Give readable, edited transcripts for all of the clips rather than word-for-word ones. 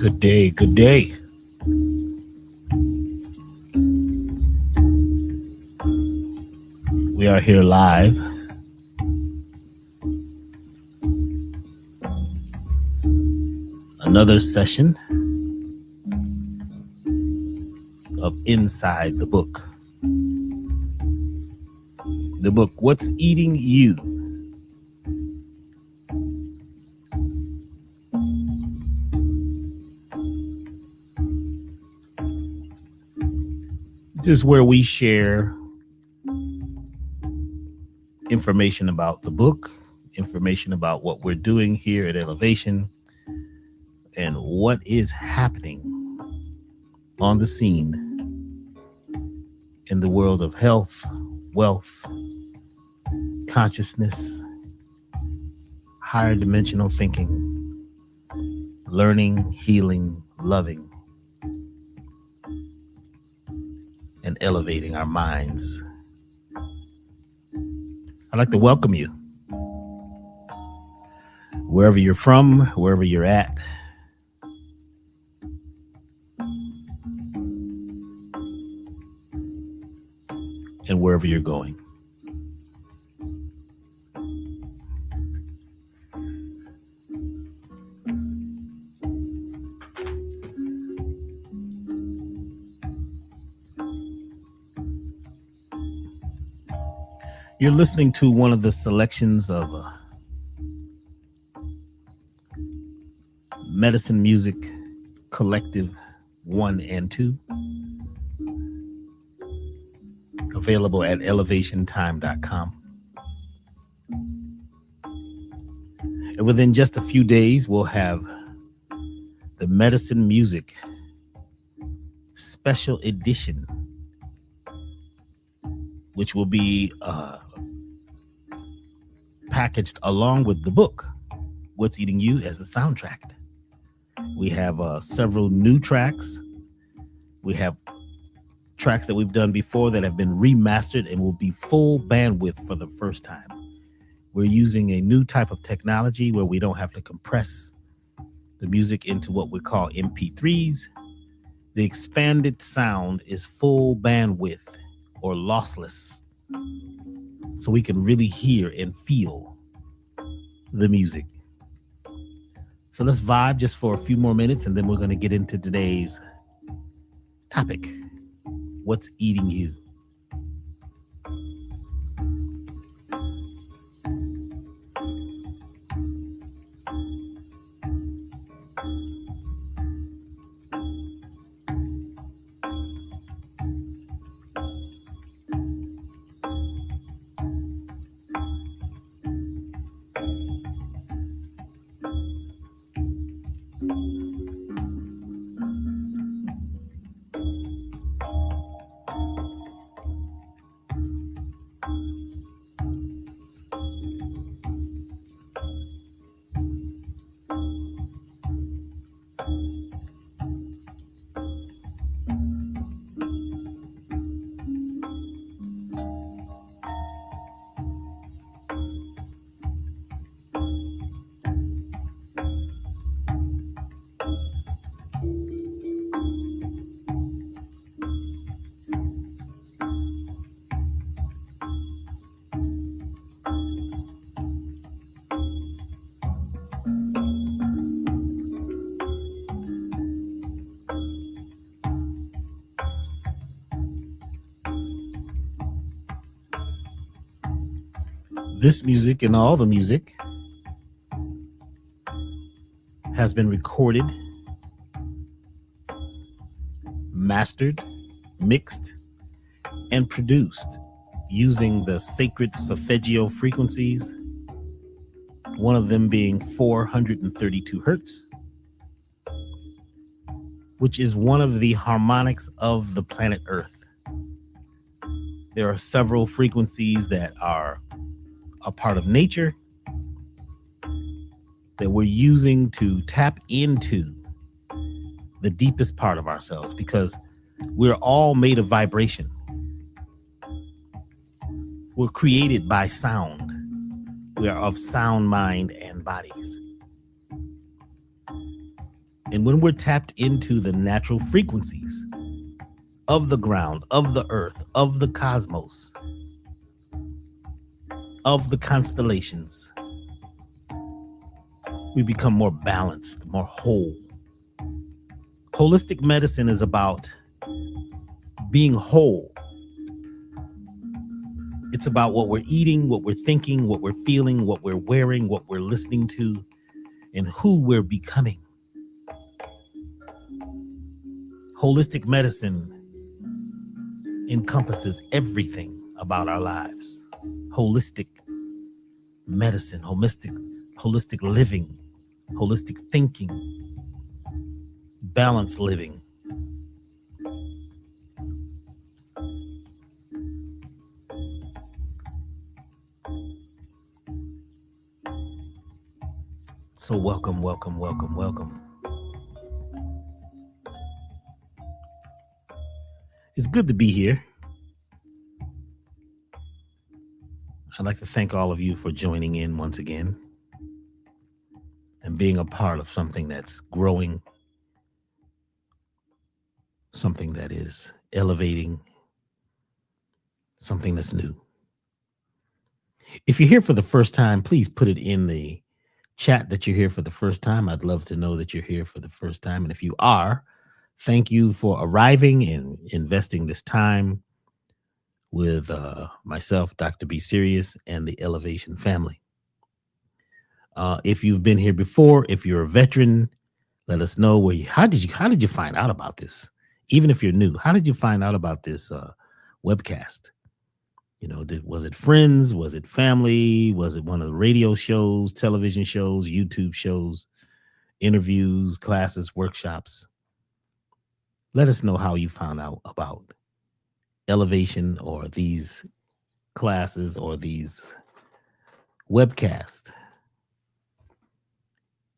Good day, good day. We are here live. Another session of Inside the Book. The book, What's Eating You? This is where we share information about the book, information about what we're doing here at Elevation, and what is happening on the scene in the world of health, wealth, consciousness, higher dimensional thinking, learning, healing, loving, and elevating our minds. I'd like to welcome you wherever you're from, wherever you're at. And wherever you're going. You're listening to one of the selections of Medicine Music Collective 1 and 2, available at elevationtime.com. And within just a few days, we'll have the Medicine Music Special Edition, which will be packaged along with the book, What's Eating You, as a soundtrack. We have several new tracks. We have tracks that we've done before that have been remastered and will be full bandwidth for the first time. We're using a new type of technology where we don't have to compress the music into what we call MP3s. The expanded sound is full bandwidth or lossless, so we can really hear and feel the music. So let's vibe just for a few more minutes, and then we're going to get into today's topic. What's eating you? This music and all the music has been recorded, mastered, mixed, and produced using the sacred solfeggio frequencies, one of them being 432 hertz, which is one of the harmonics of the planet Earth. There are several frequencies that are a part of nature that we're using to tap into the deepest part of ourselves, because we're all made of vibration. We're created by sound. We are of sound mind and bodies. And when we're tapped into the natural frequencies of the ground, of the earth, of the cosmos, of the constellations, we become more balanced, more whole. Holistic medicine is about being whole. It's about what we're eating, what we're thinking, what we're feeling, what we're wearing, what we're listening to, and who we're becoming. Holistic medicine encompasses everything about our lives. Holistic medicine, holistic living, holistic thinking, balanced living. So welcome, welcome, welcome, welcome. It's good to be here. I'd like to thank all of you for joining in once again and being a part of something that's growing, something that is elevating, something that's new. If you're here for the first time, please put it in the chat that you're here for the first time. I'd love to know that you're here for the first time. And if you are, thank you for arriving and investing this time with myself, Dr. B Serious, and the Elevation family. If you've been here before, if you're a veteran, let us know how did you find out about this? Even if you're new, how did you find out about this webcast? You know, was it friends? Was it family? Was it one of the radio shows, television shows, YouTube shows, interviews, classes, workshops? Let us know how you found out about Elevation or these classes or these webcasts.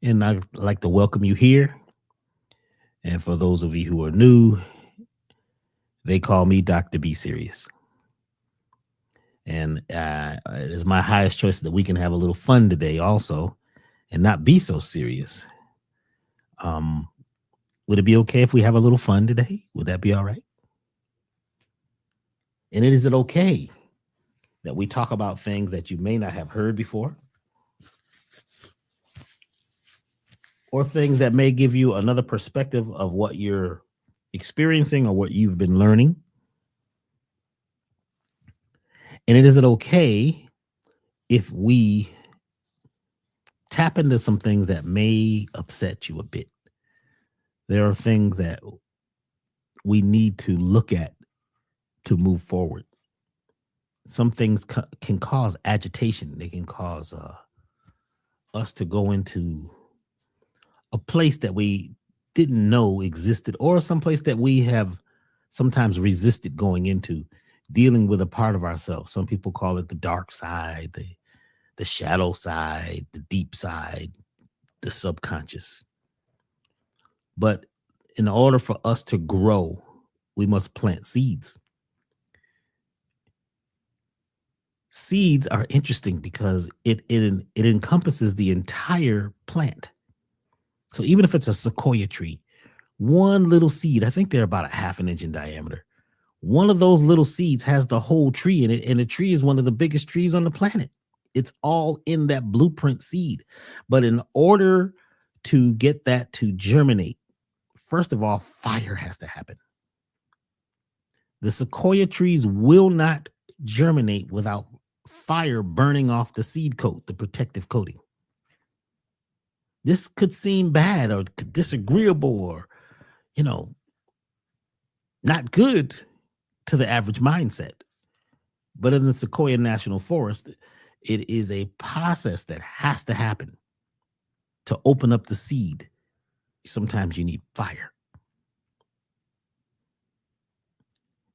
And I'd like to welcome you here. And for those of you who are new, they call me Dr. B Serious. And it is my highest choice that we can have a little fun today also and not be so serious. Would it be okay if we have a little fun today? Would that be all right? And is it okay that we talk about things that you may not have heard before? Or things that may give you another perspective of what you're experiencing or what you've been learning? And is it okay if we tap into some things that may upset you a bit? There are things that we need to look at to move forward. Some things can cause agitation. They can cause us to go into a place that we didn't know existed, or some place that we have sometimes resisted going into, dealing with a part of ourselves. Some people call it the dark side, the shadow side, the deep side, the subconscious. But in order for us to grow, we must plant seeds. Seeds are interesting because it encompasses the entire plant. So even if it's a sequoia tree, one little seed, I think they're about a half an inch in diameter. One of those little seeds has the whole tree in it, and the tree is one of the biggest trees on the planet. It's all in that blueprint seed. But in order to get that to germinate, first of all, fire has to happen. The sequoia trees will not germinate without fire burning off the seed coat, the protective coating. This could seem bad or disagreeable or, you know, not good to the average mindset. But in the Sequoia National Forest, it is a process that has to happen to open up the seed. Sometimes you need fire.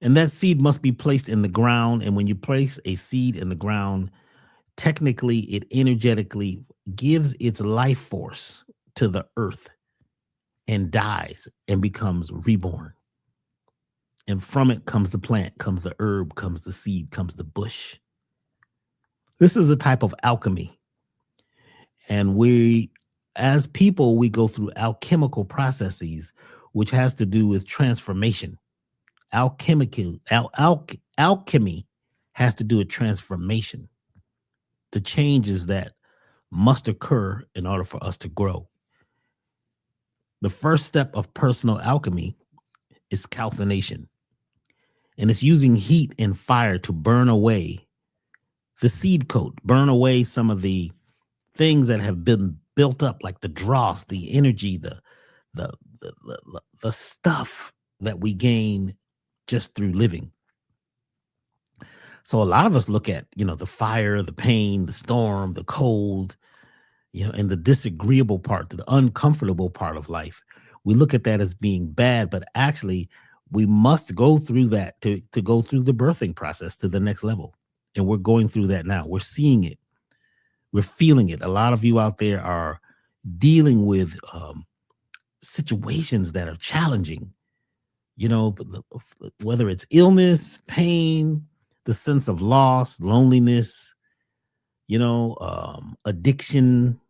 And that seed must be placed in the ground. And when you place a seed in the ground, technically, it energetically gives its life force to the earth and dies and becomes reborn. And from it comes the plant, comes the herb, comes the seed, comes the bush. This is a type of alchemy. And we, as people, we go through alchemical processes, which has to do with transformation. Alchemy has to do with transformation. The changes that must occur in order for us to grow. The first step of personal alchemy is calcination. And it's using heat and fire to burn away the seed coat, burn away some of the things that have been built up, like the dross, the energy, the stuff that we gain just through living. So a lot of us look at, the fire, the pain, the storm, the cold, and the disagreeable part, the uncomfortable part of life. We look at that as being bad, but actually we must go through that to go through the birthing process to the next level. And we're going through that now. We're seeing it. We're feeling it. A lot of you out there are dealing with situations that are challenging, whether it's illness, pain, the sense of loss, loneliness, addiction,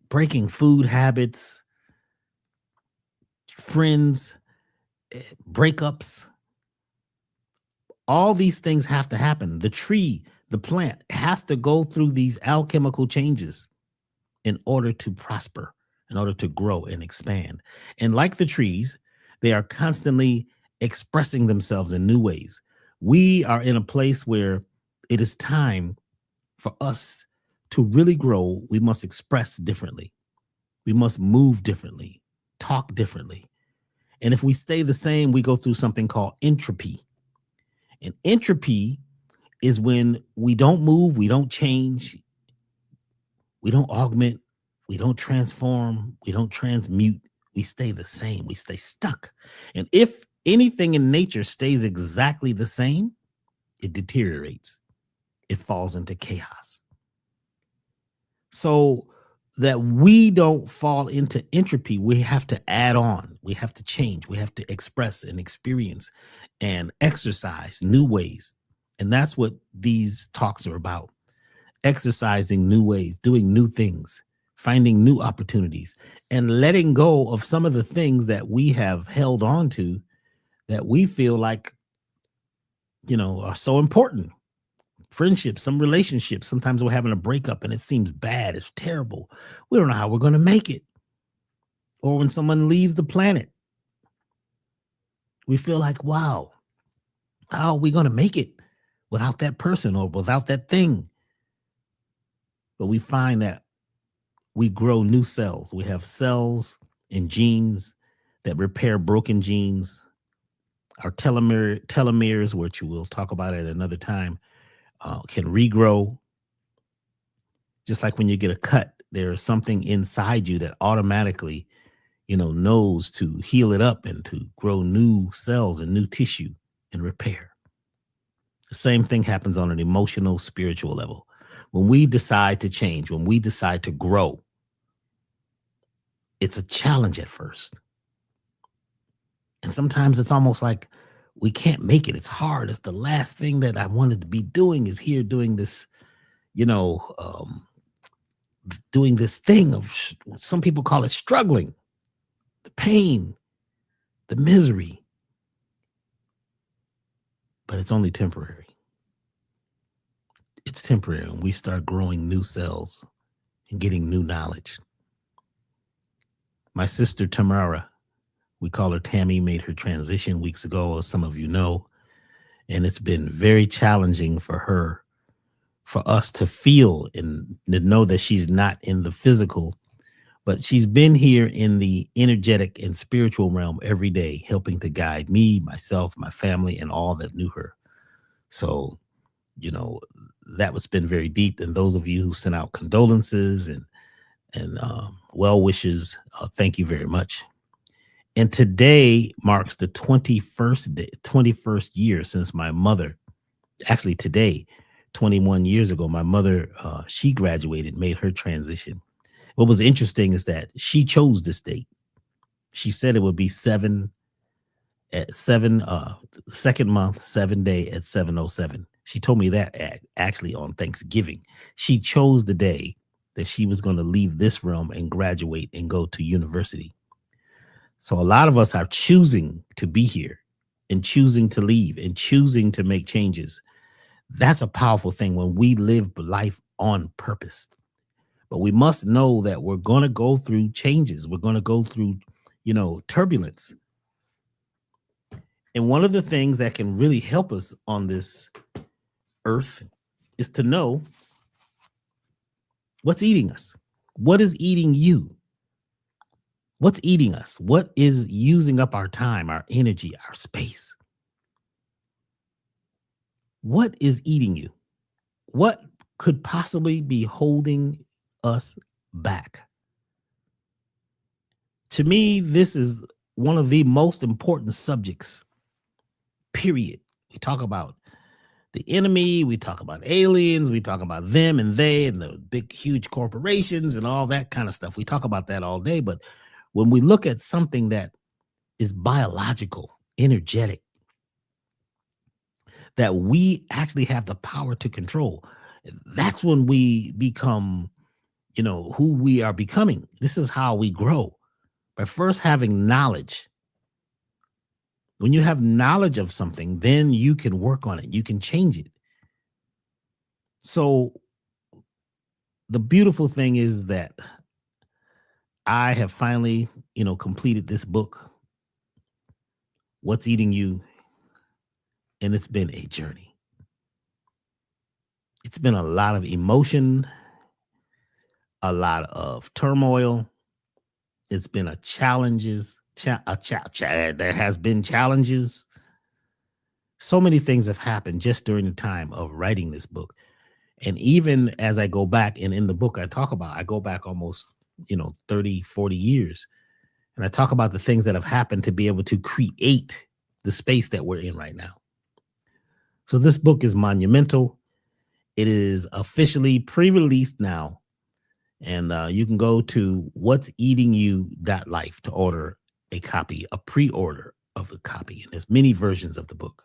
breaking food habits, friends, breakups. All these things have to happen. The tree, the plant has to go through these alchemical changes in order to prosper, in order to grow and expand. And like the trees, they are constantly expressing themselves in new ways. We are in a place where it is time for us to really grow. We must express differently. We must move differently, talk differently. And if we stay the same, we go through something called entropy. And entropy is when we don't move, we don't change, we don't augment, we don't transform, we don't transmute, we stay the same, we stay stuck. And if anything in nature stays exactly the same, it deteriorates, it falls into chaos. So that we don't fall into entropy, we have to add on, we have to change, we have to express and experience and exercise new ways. And that's what these talks are about. Exercising new ways, doing new things, finding new opportunities, and letting go of some of the things that we have held on to that we feel like, are so important. Friendships, some relationships. Sometimes we're having a breakup and it seems bad. It's terrible. We don't know how we're going to make it. Or when someone leaves the planet, we feel like, wow, how are we going to make it without that person or without that thing? But we find that we grow new cells. We have cells and genes that repair broken genes. Our telomeres, which we'll talk about at another time, can regrow. Just like when you get a cut, there's something inside you that automatically, knows to heal it up and to grow new cells and new tissue and repair. The same thing happens on an emotional, spiritual level. When we decide to change, when we decide to grow, it's a challenge at first. And sometimes it's almost like we can't make it. It's hard. It's the last thing that I wanted to be doing is here doing this, doing this thing of, some people call it struggling, the pain, the misery. But it's only temporary. It's temporary when we start growing new cells and getting new knowledge. My sister Tamara, we call her Tammy, made her transition weeks ago, as some of you know. And it's been very challenging for her, for us to feel and to know that she's not in the physical, but she's been here in the energetic and spiritual realm every day, helping to guide me, myself, my family, and all that knew her. So, you know, that was been very deep. And those of you who sent out condolences and well wishes, thank you very much. And today marks the 21st day, 21st year since my mother, actually today, 21 years ago, my mother, she graduated, made her transition. What was interesting is that she chose this date. She said it would be second month, 7 day at 7:07. She told me that actually on Thanksgiving. She chose the day that she was going to leave this realm and graduate and go to university. So a lot of us are choosing to be here and choosing to leave and choosing to make changes. That's a powerful thing when we live life on purpose. But we must know that we're going to go through changes. We're going to go through, turbulence. And one of the things that can really help us on this earth is to know what's eating us. What is eating you? What's eating us? What is using up our time, our energy, our space? What is eating you? What could possibly be holding us back? To me, this is one of the most important subjects, period. We talk about the enemy, we talk about aliens, we talk about them and they and the big, huge corporations and all that kind of stuff. We talk about that all day. But when we look at something that is biological, energetic, that we actually have the power to control, that's when we become, who we are becoming. This is how we grow, by first having knowledge. When you have knowledge of something, then you can work on it. You can change it. So the beautiful thing is that I have finally, completed this book, What's Eating You? And it's been a journey. It's been a lot of emotion, a lot of turmoil. It's been a challenges. There has been challenges. So many things have happened just during the time of writing this book. And even as I go back, and in the book I go back almost, 30, 40 years. And I talk about the things that have happened to be able to create the space that we're in right now. So this book is monumental. It is officially pre-released now. And you can go to what'seatingyou.life to order a copy, a pre-order of the copy. And there's many versions of the book.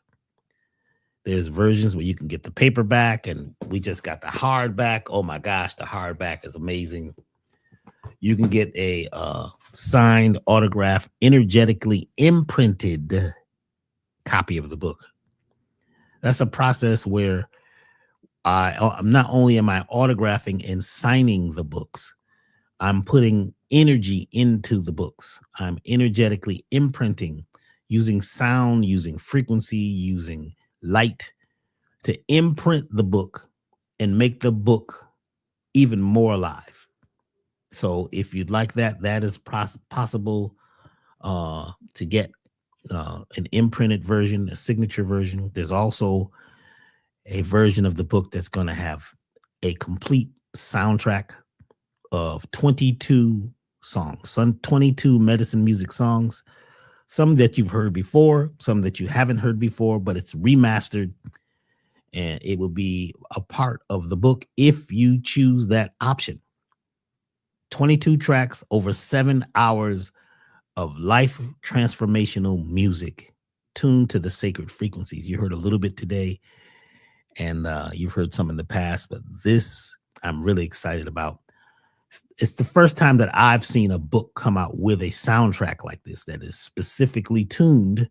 There's versions where you can get the paperback, and we just got the hardback. Oh my gosh, the hardback is amazing. You can get a signed, autographed, energetically imprinted copy of the book. That's a process where I'm not only am I autographing and signing the books, I'm putting energy into the books. I'm energetically imprinting, using sound, using frequency, using light to imprint the book and make the book even more alive. So if you'd like that, that is possible to get an imprinted version, a signature version. There's also a version of the book that's going to have a complete soundtrack of 22 songs, some 22 medicine music songs, some that you've heard before, some that you haven't heard before, but it's remastered, and it will be a part of the book if you choose that option. 22 tracks, over 7 hours of life transformational music tuned to the sacred frequencies. You heard a little bit today, and you've heard some in the past, but this I'm really excited about. It's the first time that I've seen a book come out with a soundtrack like this that is specifically tuned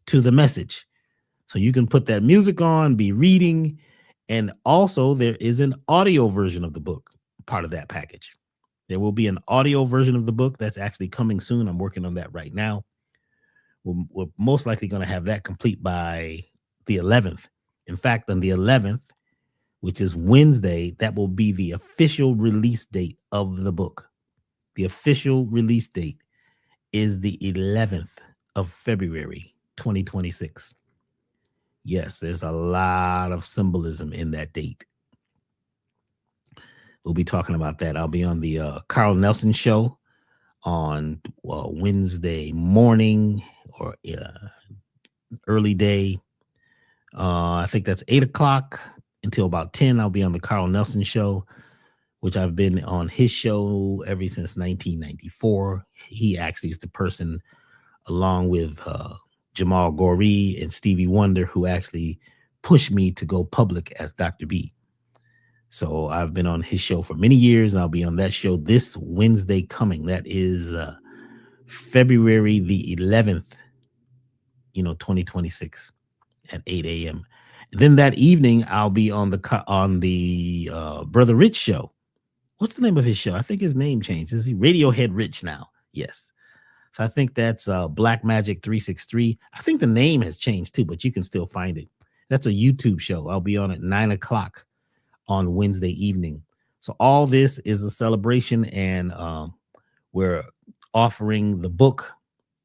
to the message. So you can put that music on, be reading, and also there is an audio version of the book, part of that package. There will be an audio version of the book that's actually coming soon. I'm working on that right now. We're most likely going to have that complete by the 11th. In fact, on the 11th, which is Wednesday, that will be the official release date of the book. The official release date is the 11th of February, 2026. Yes, there's a lot of symbolism in that date. We'll be talking about that. I'll be on the Carl Nelson show on Wednesday morning or early day. I think that's 8 o'clock until about 10. I'll be on the Carl Nelson show, which I've been on his show ever since 1994. He actually is the person, along with Jamal Goree and Stevie Wonder, who actually pushed me to go public as Dr. B. So I've been on his show for many years. I'll be on that show this Wednesday coming. That is February the 11th, 2026 at 8 a.m. And then that evening, I'll be on the Brother Rich show. What's the name of his show? I think his name changed. Is he Radiohead Rich now? Yes. So I think that's Black Magic 363. I think the name has changed too, but you can still find it. That's a YouTube show. I'll be on at 9 o'clock on Wednesday evening. So all this is a celebration, and we're offering the book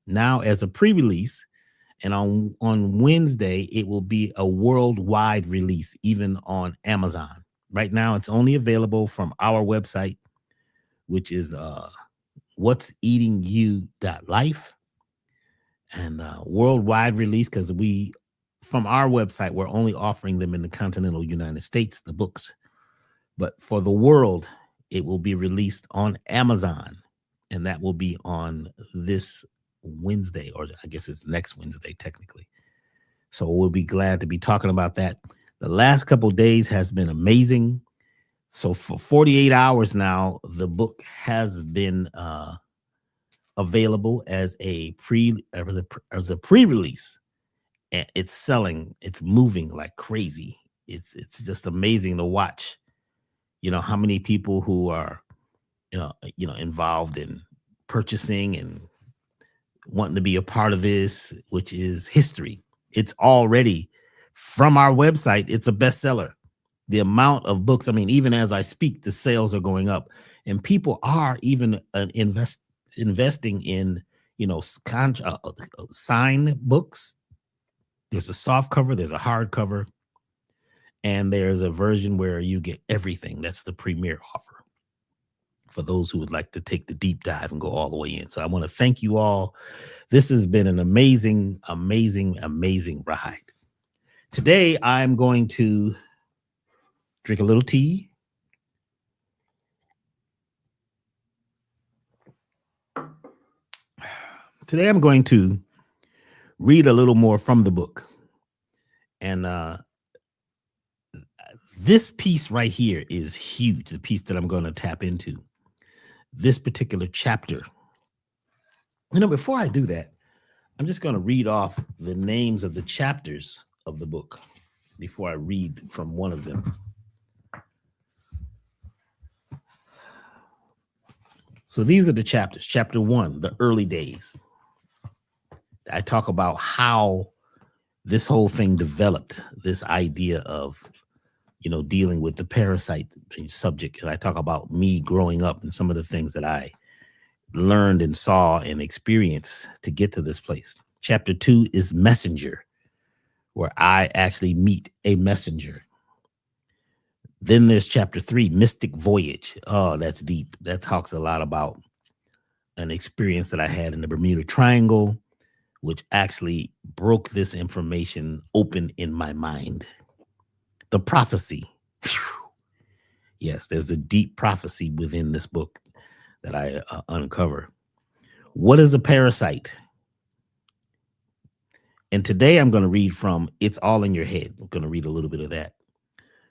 now as a pre-release. And on Wednesday, it will be a worldwide release, even on Amazon. Right now, it's only available from our website, which is what'seatingyou.life, and worldwide release, because from our website, we're only offering them in the continental United States, the books. But for the world, it will be released on Amazon, and that will be on this Wednesday, or I guess it's next Wednesday, technically. So we'll be glad to be talking about that. The last couple of days has been amazing. So for 48 hours now, the book has been available as a pre-release. And it's selling, it's moving like crazy. It's just amazing to watch, how many people who are, involved in purchasing and wanting to be a part of this, which is history. It's already, from our website, it's a bestseller. The amount of books, even as I speak, the sales are going up, and people are even investing in, signed books. There's a soft cover, there's a hard cover, and there's a version where you get everything. That's the premier offer for those who would like to take the deep dive and go all the way in. So I want to thank you all. This has been an amazing, amazing, amazing ride. Today, I'm going to drink a little tea. Today, I'm going to read a little more from the book. And this piece right here is huge, the piece that I'm going to tap into. This particular chapter. Before I do that, I'm just going to read off the names of the chapters of the book before I read from one of them. So these are the chapters. Chapter 1, the early days. I talk about how this whole thing developed, this idea of, dealing with the parasite subject. And I talk about me growing up and some of the things that I learned and saw and experienced to get to this place. Chapter 2 is Messenger, where I actually meet a messenger. Then there's chapter 3, Mystic Voyage. Oh, that's deep. That talks a lot about an experience that I had in the Bermuda Triangle, which actually broke this information open in my mind. The prophecy. Whew. Yes, there's a deep prophecy within this book that I uncover. What is a parasite? And today I'm going to read from It's All in Your Head. I'm going to read a little bit of that.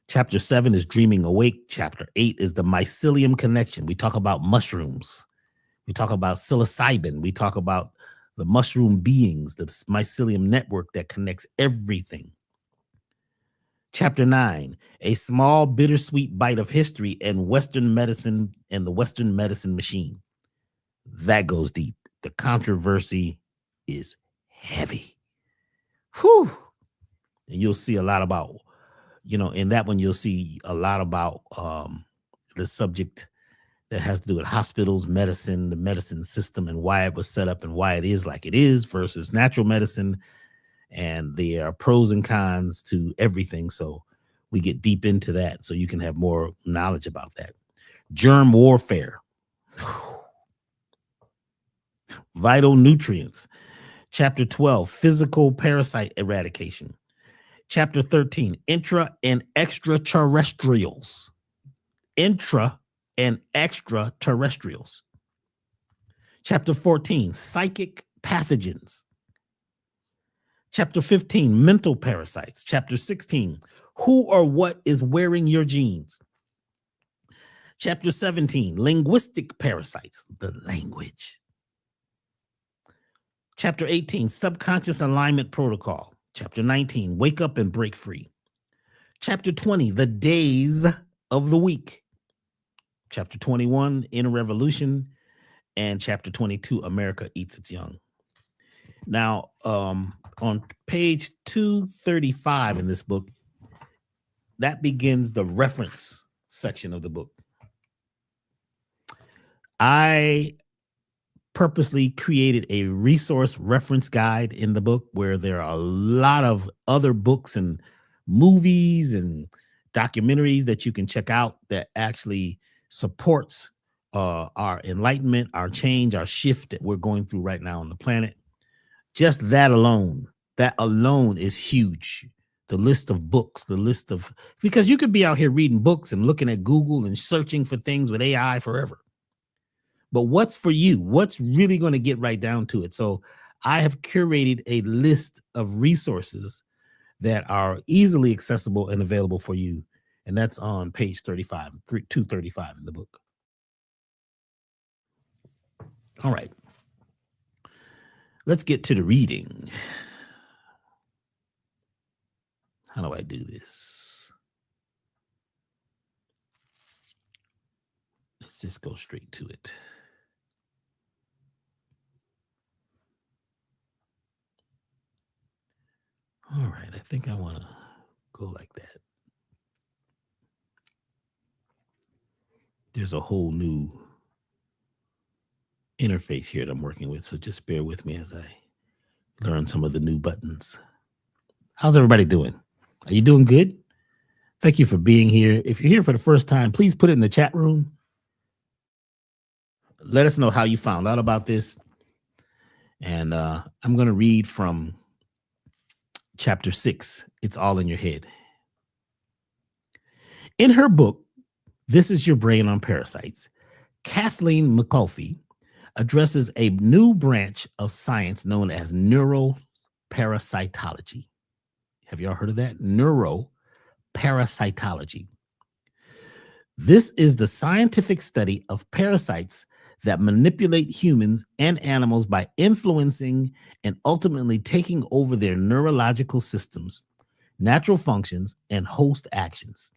Chapter 7 is Dreaming Awake. Chapter 8 is the Mycelium Connection. We talk about mushrooms. We talk about psilocybin. We talk about the mushroom beings, the mycelium network that connects everything. Chapter 9, a small bittersweet bite of history and Western medicine and the Western medicine machine. That goes deep. The controversy is heavy. Whew. And you'll see a lot about, in that one, you'll see a lot about the subject that has to do with hospitals, medicine, the medicine system, and why it was set up and why it is like it is versus natural medicine. And there are pros and cons to everything. So we get deep into that so you can have more knowledge about that. Germ warfare, vital nutrients. Chapter 12, physical parasite eradication. Chapter 13, intra and extraterrestrials. Intra and extraterrestrials. Chapter 14, psychic pathogens. Chapter 15, mental parasites. Chapter 16, who or what is wearing your genes. Chapter 17, linguistic parasites, the language. Chapter 18, subconscious alignment protocol. Chapter 19, wake up and break free. Chapter 20, the days of the week. Chapter 21, inner revolution. And chapter 22, America eats its young. Now, on page 235 in this book, that begins the reference section of the book. I purposely created a resource reference guide in the book where there are a lot of other books and movies and documentaries that you can check out that actually supports our enlightenment, our change, our shift that we're going through right now on the planet. Just that alone is huge. The list of books, because you could be out here reading books and looking at Google and searching for things with AI forever. But what's for you? What's really going to get right down to it? So I have curated a list of resources that are easily accessible and available for you. And that's on page 235 in the book. All right. Let's get to the reading. How do I do this? Let's just go straight to it. All right, I think I want to go like that. There's a whole new interface here that I'm working with, so just bear with me as I learn some of the new buttons. How's everybody doing? Are you doing good? Thank you for being here. If you're here for the first time, please put it in the chat room. Let us know how you found out about this. And I'm going to read from chapter 6. It's all in your head. In her book, This Is Your Brain on Parasites, Kathleen McAuliffe addresses a new branch of science known as neuroparasitology. Have y'all heard of that? Neuroparasitology. This is the scientific study of parasites that manipulate humans and animals by influencing and ultimately taking over their neurological systems, natural functions, and host actions.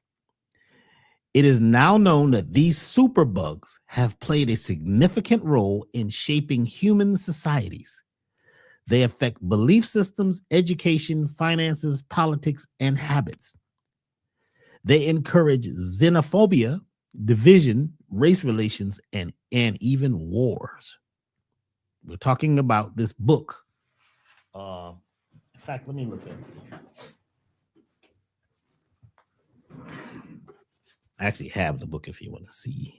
It is now known that these superbugs have played a significant role in shaping human societies. They affect belief systems, education, finances, politics, and habits. They encourage xenophobia, division, race relations, and even wars. We're talking about this book. In fact, let me look at it. I actually have the book if you want to see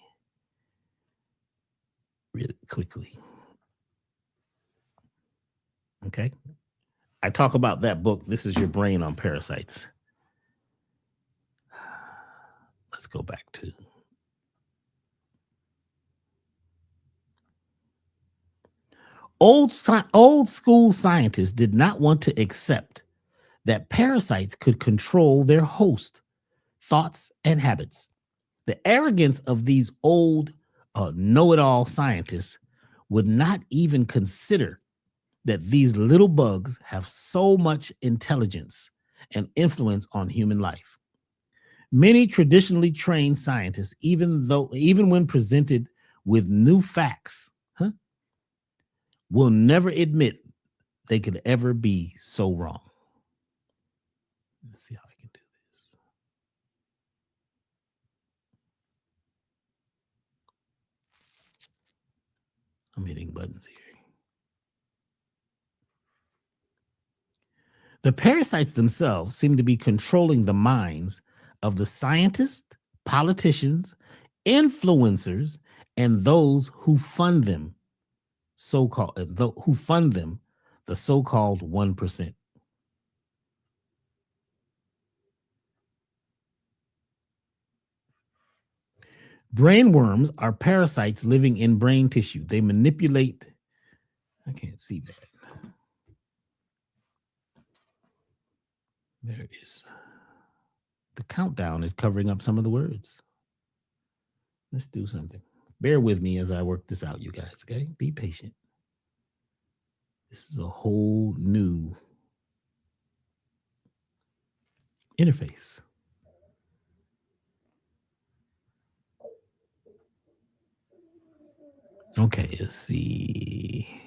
really quickly. Okay. I talk about that book. This Is Your Brain on Parasites. Let's go back to old school scientists did not want to accept that parasites could control their host, thoughts, and habits. The arrogance of these old know-it-all scientists would not even consider that these little bugs have so much intelligence and influence on human life. Many traditionally trained scientists, even when presented with new facts, will never admit they could ever be so wrong. Let's see how I can do this. I'm hitting buttons here. The parasites themselves seem to be controlling the minds of the scientists, politicians, influencers, and those who fund them, so-called who fund them, the so-called 1%. Brain worms are parasites living in brain tissue. They manipulate. I can't see that. There is. The countdown is covering up some of the words. Let's do something. Bear with me as I work this out, you guys, okay? Be patient. This is a whole new interface. Okay, let's see.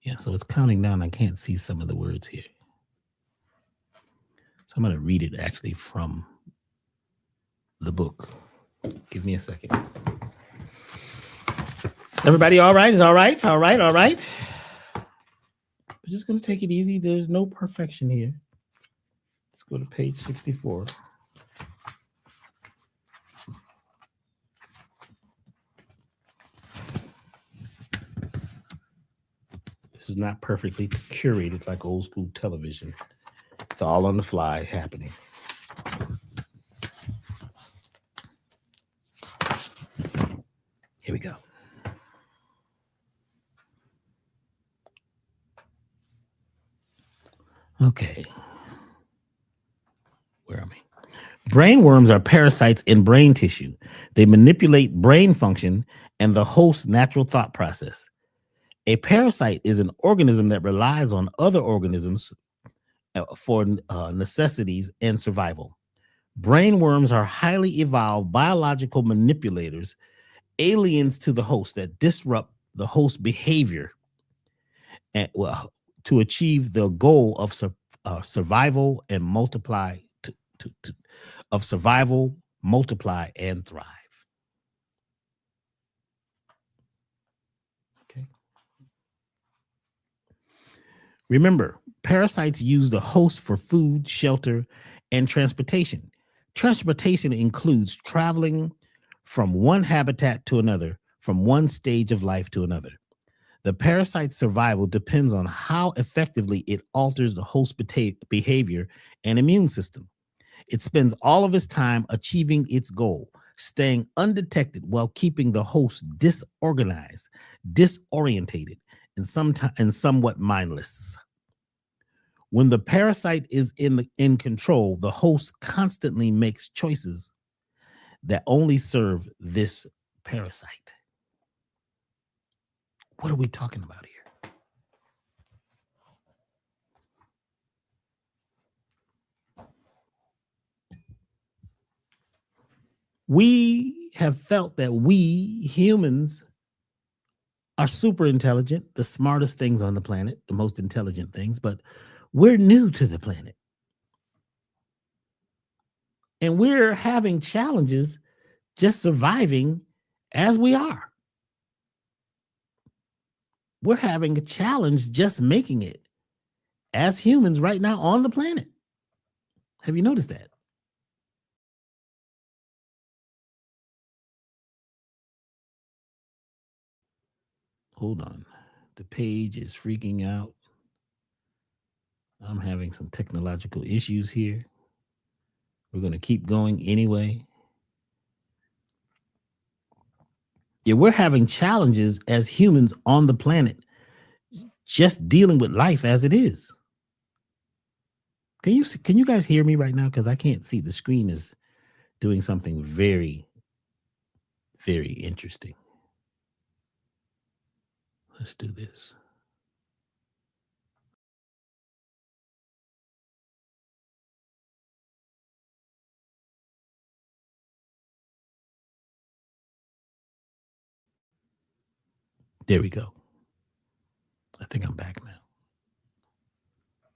Yeah, so it's counting down. I can't see some of the words here. So I'm going to read it actually from the book. Give me a second. Is everybody all right? Is all right? All right? All right? We're just going to take it easy. There's no perfection here. Let's go to page 64. This is not perfectly curated like old school television. It's all on the fly happening. Here we go. Okay. Where am I? Brain worms are parasites in brain tissue. They manipulate brain function and the host's natural thought process. A parasite is an organism that relies on other organisms for necessities and survival. Brain worms are highly evolved biological manipulators, aliens to the host that disrupt the host behavior and, to achieve the goal of survival and multiply, of survival, multiply, and thrive. Okay. Remember, parasites use the host for food, shelter, and transportation. Transportation includes traveling from one habitat to another, from one stage of life to another. The parasite's survival depends on how effectively it alters the host behavior and immune system. It spends all of its time achieving its goal, staying undetected while keeping the host disorganized, disorientated, and somewhat mindless. When the parasite is in control, the host constantly makes choices that only serve this parasite. What are we talking about here? We have felt that we humans are super intelligent, the smartest things on the planet, the most intelligent things, but we're new to the planet. And we're having challenges just surviving as we are. We're having a challenge just making it as humans right now on the planet. Have you noticed that? Hold on. The page is freaking out. I'm having some technological issues here. We're going to keep going anyway. Yeah, we're having challenges as humans on the planet, just dealing with life as it is. Can you guys hear me right now? Because I can't see. The screen is doing something very, very interesting. Let's do this. There we go. I think I'm back now.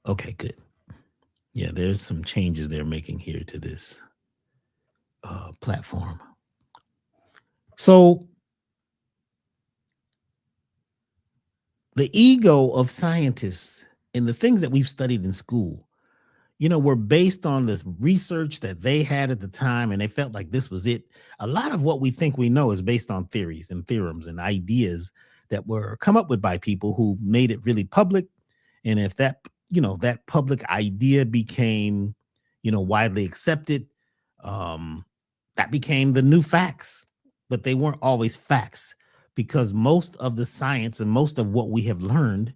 Okay, good. Yeah, there's some changes they're making here to this platform. So the ego of scientists and the things that we've studied in school, were based on this research that they had at the time, and they felt like this was it. A lot of what we think we know is based on theories and theorems and ideas that were come up with by people who made it really public. And if that public idea became, widely accepted, um, that became the new facts. But they weren't always facts, because most of the science and most of what we have learned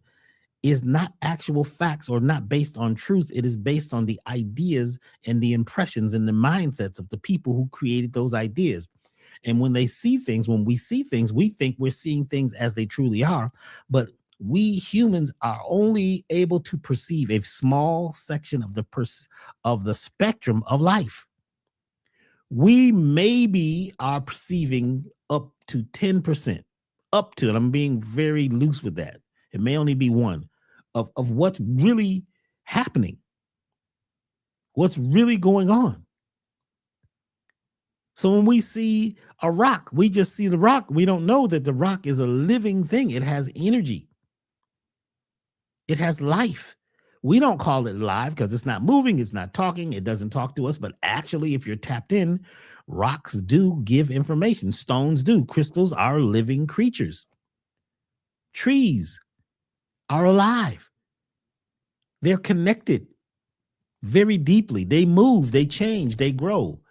is not actual facts or not based on truth. It is based on the ideas and the impressions and the mindsets of the people who created those ideas. And when we see things, we think we're seeing things as they truly are. But we humans are only able to perceive a small section of the spectrum of life. We maybe are perceiving up to 10%, up to, and I'm being very loose with that. It may only be one of what's really happening, what's really going on. So when we see a rock, we just see the rock. We don't know that the rock is a living thing. It has energy. It has life. We don't call it live because it's not moving, it's not talking, it doesn't talk to us. But actually, if you're tapped in, rocks do give information. Stones do. Crystals are living creatures. Trees are alive. They're connected very deeply. They move, they change, they grow.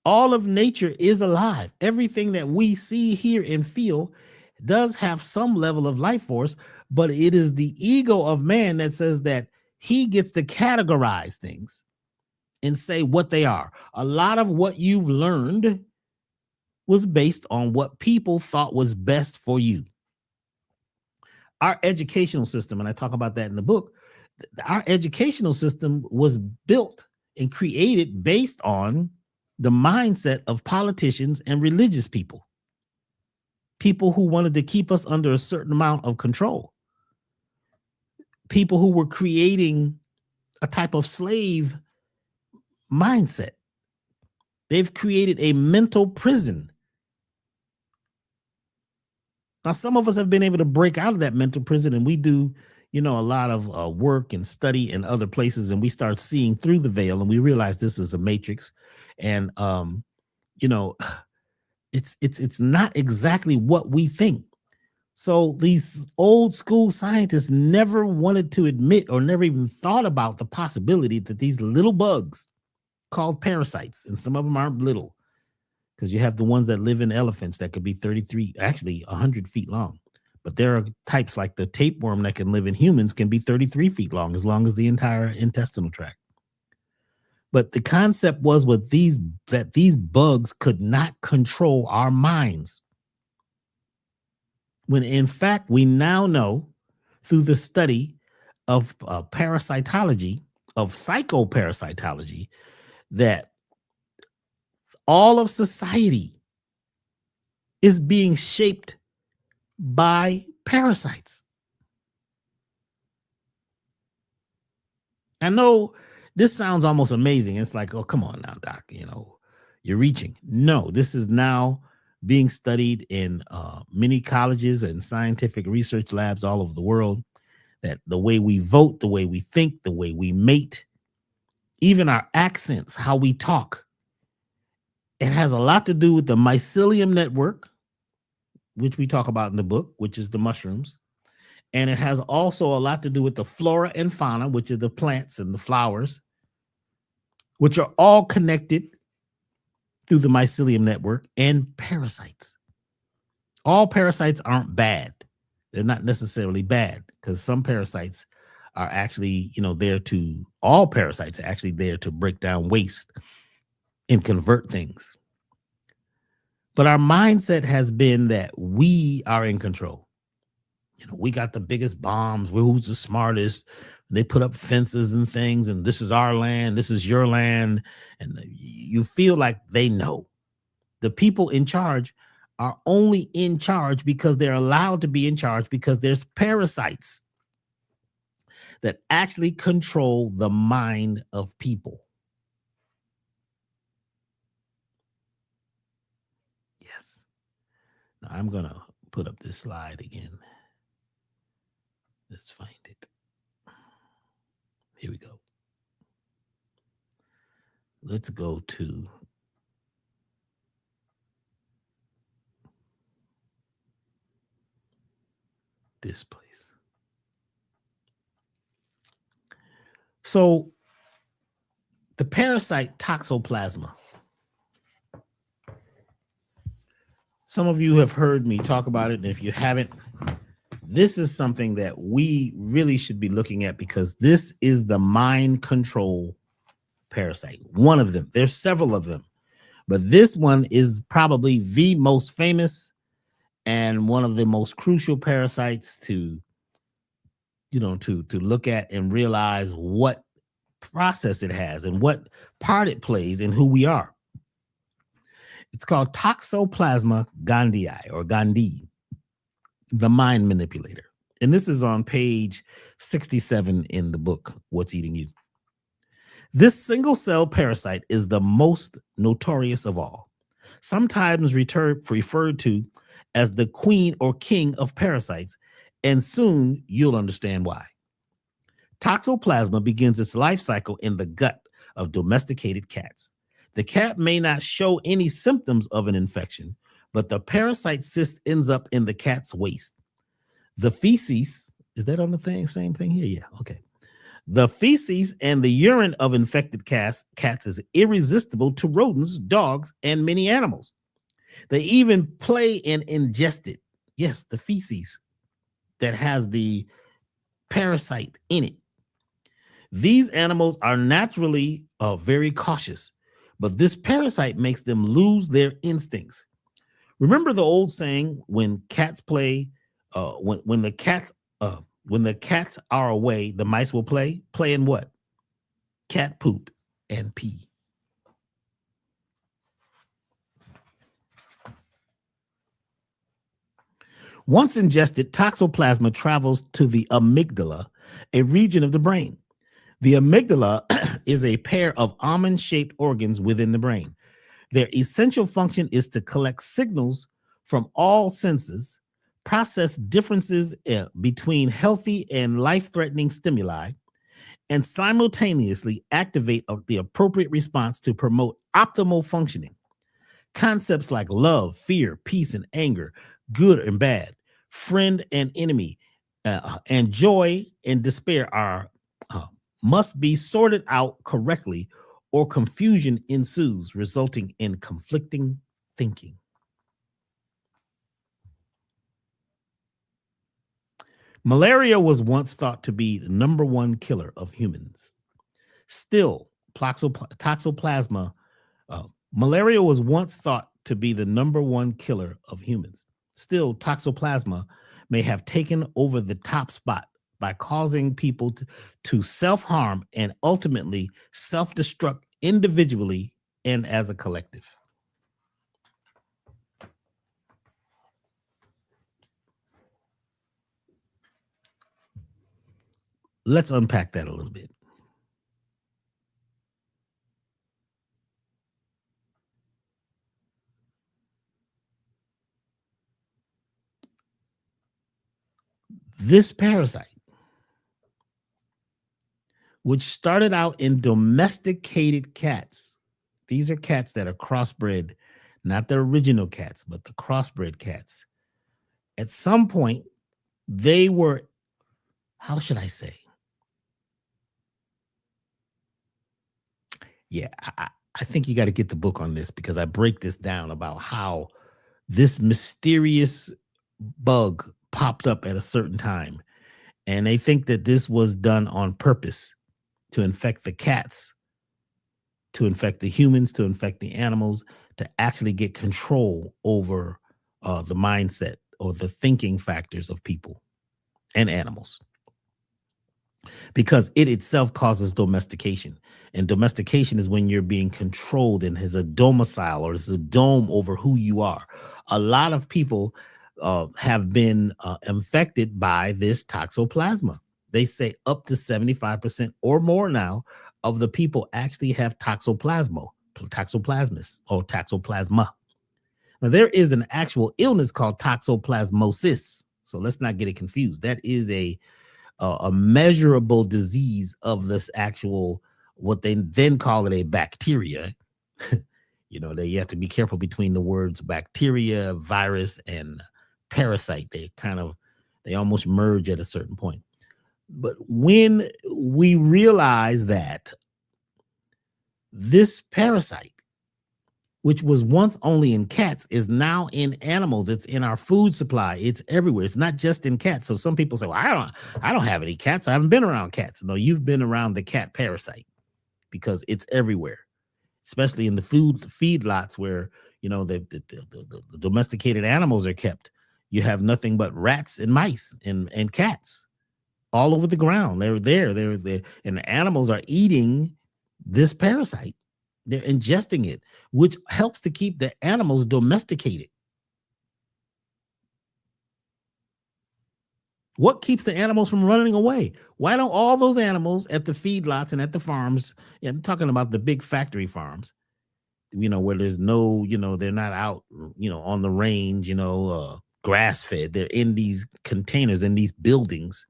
All of nature is alive. Everything that we see, hear, and feel does have some level of life force, but it is the ego of man that says that he gets to categorize things and say what they are. A lot of what you've learned was based on what people thought was best for you. Our educational system, and I talk about that in the book, our educational system was built and created based on the mindset of politicians and religious people who wanted to keep us under a certain amount of control, people who were creating a type of slave mindset. They've created a mental prison. Now, some of us have been able to break out of that mental prison, and we do, a lot of work and study in other places, and we start seeing through the veil, and we realize this is a matrix, and you know, it's not exactly what we think. So these old school scientists never wanted to admit or never even thought about the possibility that these little bugs called parasites, and some of them aren't little, because you have the ones that live in elephants that could be 33, actually 100 feet long. But there are types like the tapeworm that can live in humans can be 33 feet long as the entire intestinal tract. But the concept was that these bugs could not control our minds. When in fact, we now know through the study of parasitology, of psychoparasitology, that all of society is being shaped by parasites. I know this sounds almost amazing. It's like, oh, come on now, doc, you're reaching. No, this is now being studied in many colleges and scientific research labs all over the world, that the way we vote, the way we think, the way we mate, even our accents, how we talk, it has a lot to do with the mycelium network, which we talk about in the book, which is the mushrooms. And it has also a lot to do with the flora and fauna, which are the plants and the flowers, which are all connected through the mycelium network, and parasites. All parasites aren't bad. They're not necessarily bad, because some parasites are actually, all parasites are actually there to break down waste and convert things. But our mindset has been that we are in control. We got the biggest bombs. We're who's the smartest. They put up fences and things, and this is our land. This is your land. And you feel like they know. The people in charge are only in charge because they're allowed to be in charge, because there's parasites that actually control the mind of people. Yes. Now I'm going to put up this slide again. Let's find it. Here we go. Let's go to this place. So the parasite Toxoplasma. Some of you have heard me talk about it, and if you haven't, this is something that we really should be looking at, because this is the mind control parasite. One of them. There's several of them, but this one is probably the most famous and one of the most crucial parasites to look at and realize what process it has and what part it plays in who we are. It's called Toxoplasma gondii, or Gandhi, the mind manipulator. And this is on page 67 in the book, What's Eating You. This single cell parasite is the most notorious of all, sometimes referred to as the queen or king of parasites, and soon you'll understand why. Toxoplasma begins its life cycle in the gut of domesticated cats. The cat may not show any symptoms of an infection, but the parasite cyst ends up in the cat's waste. The feces, is that on the thing? Same thing here? Yeah, okay. The feces and the urine of infected cats is irresistible to rodents, dogs, and many animals. They even play and ingest it. Yes, the feces that has the parasite in it. These animals are naturally very cautious, but this parasite makes them lose their instincts. Remember the old saying, when cats play, when the cats are away, the mice will play. Play in what? Cat poop and pee. Once ingested, Toxoplasma travels to the amygdala, a region of the brain. The amygdala is a pair of almond-shaped organs within the brain. Their essential function is to collect signals from all senses, process differences between healthy and life-threatening stimuli, and simultaneously activate the appropriate response to promote optimal functioning. Concepts like love, fear, peace, and anger, good and bad, friend and enemy, and joy and despair must be sorted out correctly, or confusion ensues, resulting in conflicting thinking. Malaria was once thought to be the number one killer of humans. Still, Toxoplasma, malaria was once thought to be the number one killer of humans. Still, Toxoplasma may have taken over the top spot by causing people to self-harm and ultimately self-destruct individually and as a collective. Let's unpack that a little bit. This parasite, which started out in domesticated cats, these are cats that are crossbred, not the original cats, but the crossbred cats. At some point, they were, how should I say? Yeah, I think you got to get the book on this, because I break this down about how this mysterious bug popped up at a certain time. And they think that this was done on purpose to infect the cats, to infect the humans, to infect the animals, to actually get control over the mindset or the thinking factors of people and animals. Because it itself causes domestication. And domestication is when you're being controlled and has a domicile, or is a dome over who you are. A lot of people have been infected by this Toxoplasma. They say up to 75% or more now of the people actually have toxoplasmis or toxoplasma. Now, there is an actual illness called toxoplasmosis. So let's not get it confused. That is a measurable disease of this actual, what they then call it a bacteria. You have to be careful between the words bacteria, virus, and parasite. They almost merge at a certain point. But when we realize that this parasite, which was once only in cats, is now in animals. It's in our food supply. It's everywhere. It's not just in cats. So some people say, well, I don't have any cats. I haven't been around cats. No, you've been around the cat parasite because it's everywhere, especially in the feedlots where, the domesticated animals are kept. You have nothing but rats and mice and cats all over the ground. They're there. And the animals are eating this parasite. They're ingesting it, which helps to keep the animals domesticated. What keeps the animals from running away? Why don't all those animals at the feedlots and at the farms, I'm talking about the big factory farms, where there's no, they're not out, on the range, grass fed. They're in these containers, in these buildings,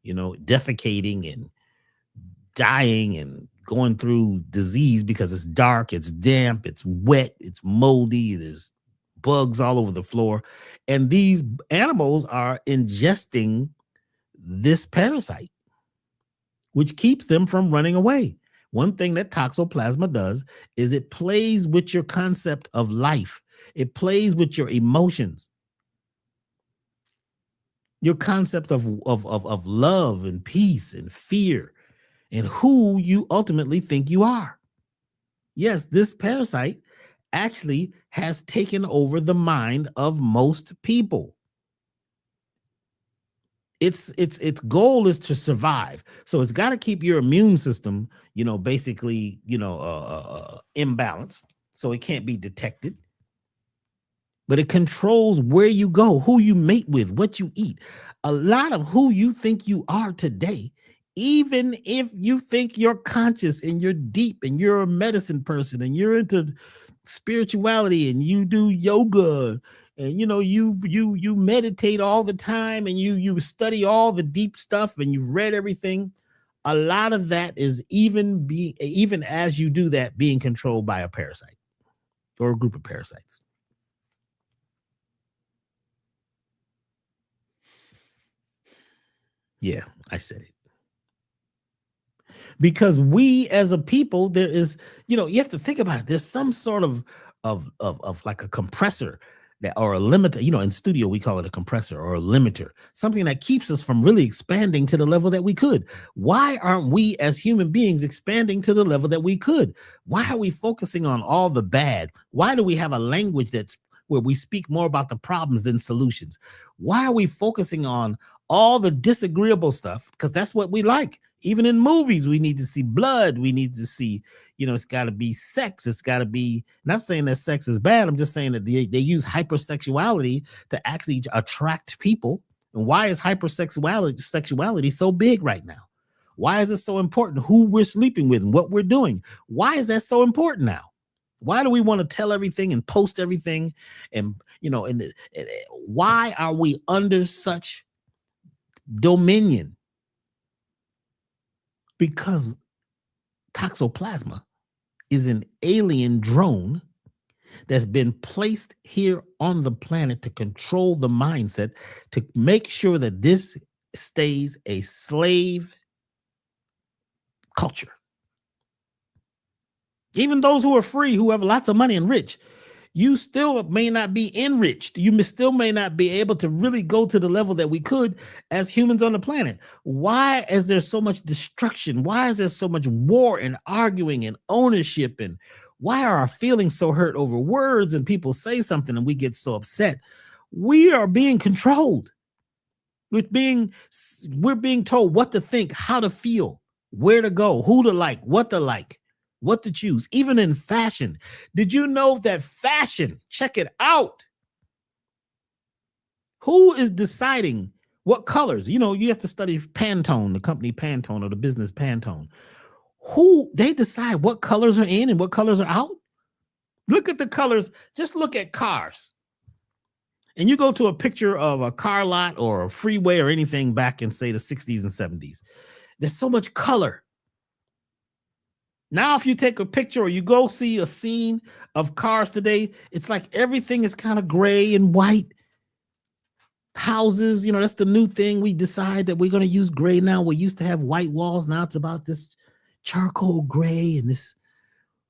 defecating and dying and going through disease because it's dark, it's damp, it's wet, it's moldy, there's bugs all over the floor. And these animals are ingesting this parasite, which keeps them from running away. One thing that toxoplasma does is it plays with your concept of life. It plays with your emotions, your concept of love and peace and fear, and who you ultimately think you are. Yes, this parasite actually has taken over the mind of most people. Its goal is to survive. So it's got to keep your immune system, basically, imbalanced, so it can't be detected. But it controls where you go, who you mate with, what you eat. A lot of who you think you are today, even if you think you're conscious and you're deep and you're a medicine person and you're into spirituality and you do yoga and you meditate all the time and you study all the deep stuff and you've read everything, a lot of that is even as you do that, being controlled by a parasite or a group of parasites. Yeah, I said it. Because we as a people, there is, you have to think about it. There's some sort of like a compressor or a limiter. In studio, we call it a compressor or a limiter, something that keeps us from really expanding to the level that we could. Why aren't we as human beings expanding to the level that we could? Why are we focusing on all the bad? Why do we have a language that's where we speak more about the problems than solutions? Why are we focusing on all the disagreeable stuff? Because that's what we like. Even in movies, we need to see blood. We need to see, it's got to be sex. It's got to be, not saying that sex is bad. I'm just saying that they use hypersexuality to actually attract people. And why is sexuality so big right now? Why is it so important who we're sleeping with and what we're doing? Why is that so important now? Why do we want to tell everything and post everything? And, why are we under such dominion? Because toxoplasma is an alien drone that's been placed here on the planet to control the mindset, to make sure that this stays a slave culture. Even those who are free, who have lots of money and rich, you still may not be enriched. You still may not be able to really go to the level that we could as humans on the planet. Why is there so much destruction? Why is there so much war and arguing and ownership? And why are our feelings so hurt over words and people say something and we get so upset? We are being controlled. We're being told what to think, how to feel, where to go, who to like, what to choose, even in fashion. Did you know that fashion, check it out, who is deciding What colors? You know, you have to study Pantone, the company Pantone or the business Pantone. Who they decide what colors are in and what colors are out? Look at the colors. Just look at cars. And you go to a picture of a car lot or a freeway or anything back in, say, the 60s and 70s. There's so much color. Now, if you take a picture or you go see a scene of cars today, it's like everything is kind of gray and white. Houses, you know, that's the new thing. We decide that we're going to use gray now. We used to have white walls. Now it's about this charcoal gray and this.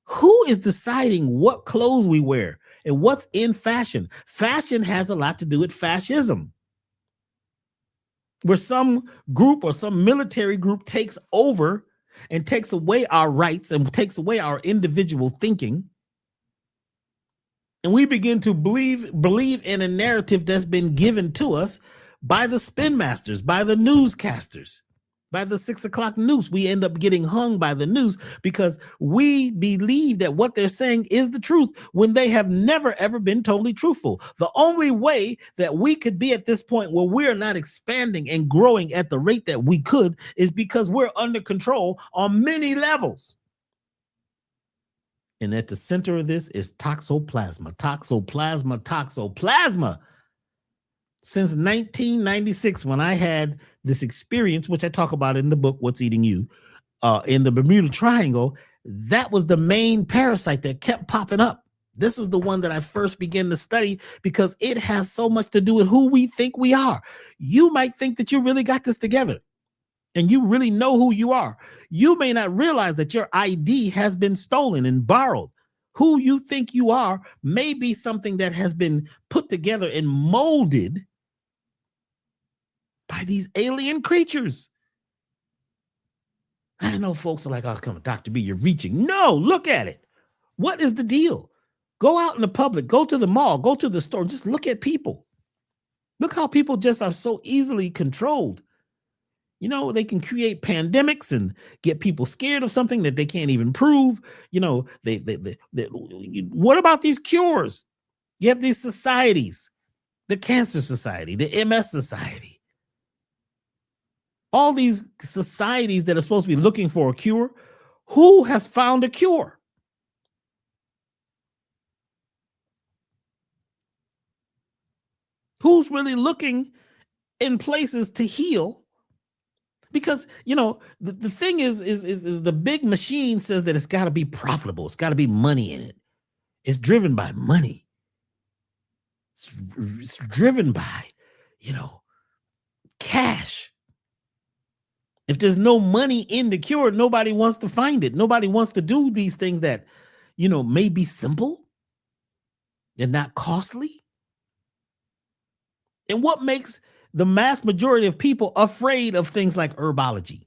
Who is deciding what clothes we wear and what's in fashion? Fashion has a lot to do with fascism, where some group or some military group takes over and takes away our rights and takes away our individual thinking. And we begin to believe in a narrative that's been given to us by the spin masters, by the newscasters, by the 6 o'clock news. We end up getting hung by the news because we believe that what they're saying is the truth when they have never, ever been totally truthful. The only way that we could be at this point where we're not expanding and growing at the rate that we could is because we're under control on many levels. And at the center of this is toxoplasma, toxoplasma, toxoplasma. Since 1996, when I had this experience, which I talk about in the book, What's Eating You, in the Bermuda Triangle, that was the main parasite that kept popping up. This is the one that I first began to study because it has so much to do with who we think we are. You might think that you really got this together and you really know who you are. You may not realize that your ID has been stolen and borrowed. Who you think you are may be something that has been put together and molded by these alien creatures. I know folks are like, oh, come on, Dr. B, you're reaching. No, look at it. What is the deal? Go out in the public, go to the mall, go to the store, just look at people. Look how people just are so easily controlled. You know, they can create pandemics and get people scared of something that they can't even prove. You know, what about these cures? You have these societies, the Cancer Society, the MS Society. All these societies that are supposed to be looking for a cure. Who has found a cure? Who's really looking in places to heal? Because, you know, the thing is the big machine says that it's got to be profitable. It's got to be money in it. It's driven by money. It's driven by, you know, cash. If there's no money in the cure, nobody wants to find it. Nobody wants to do these things that, you know, may be simple and not costly. And what makes the mass majority of people afraid of things like herbology?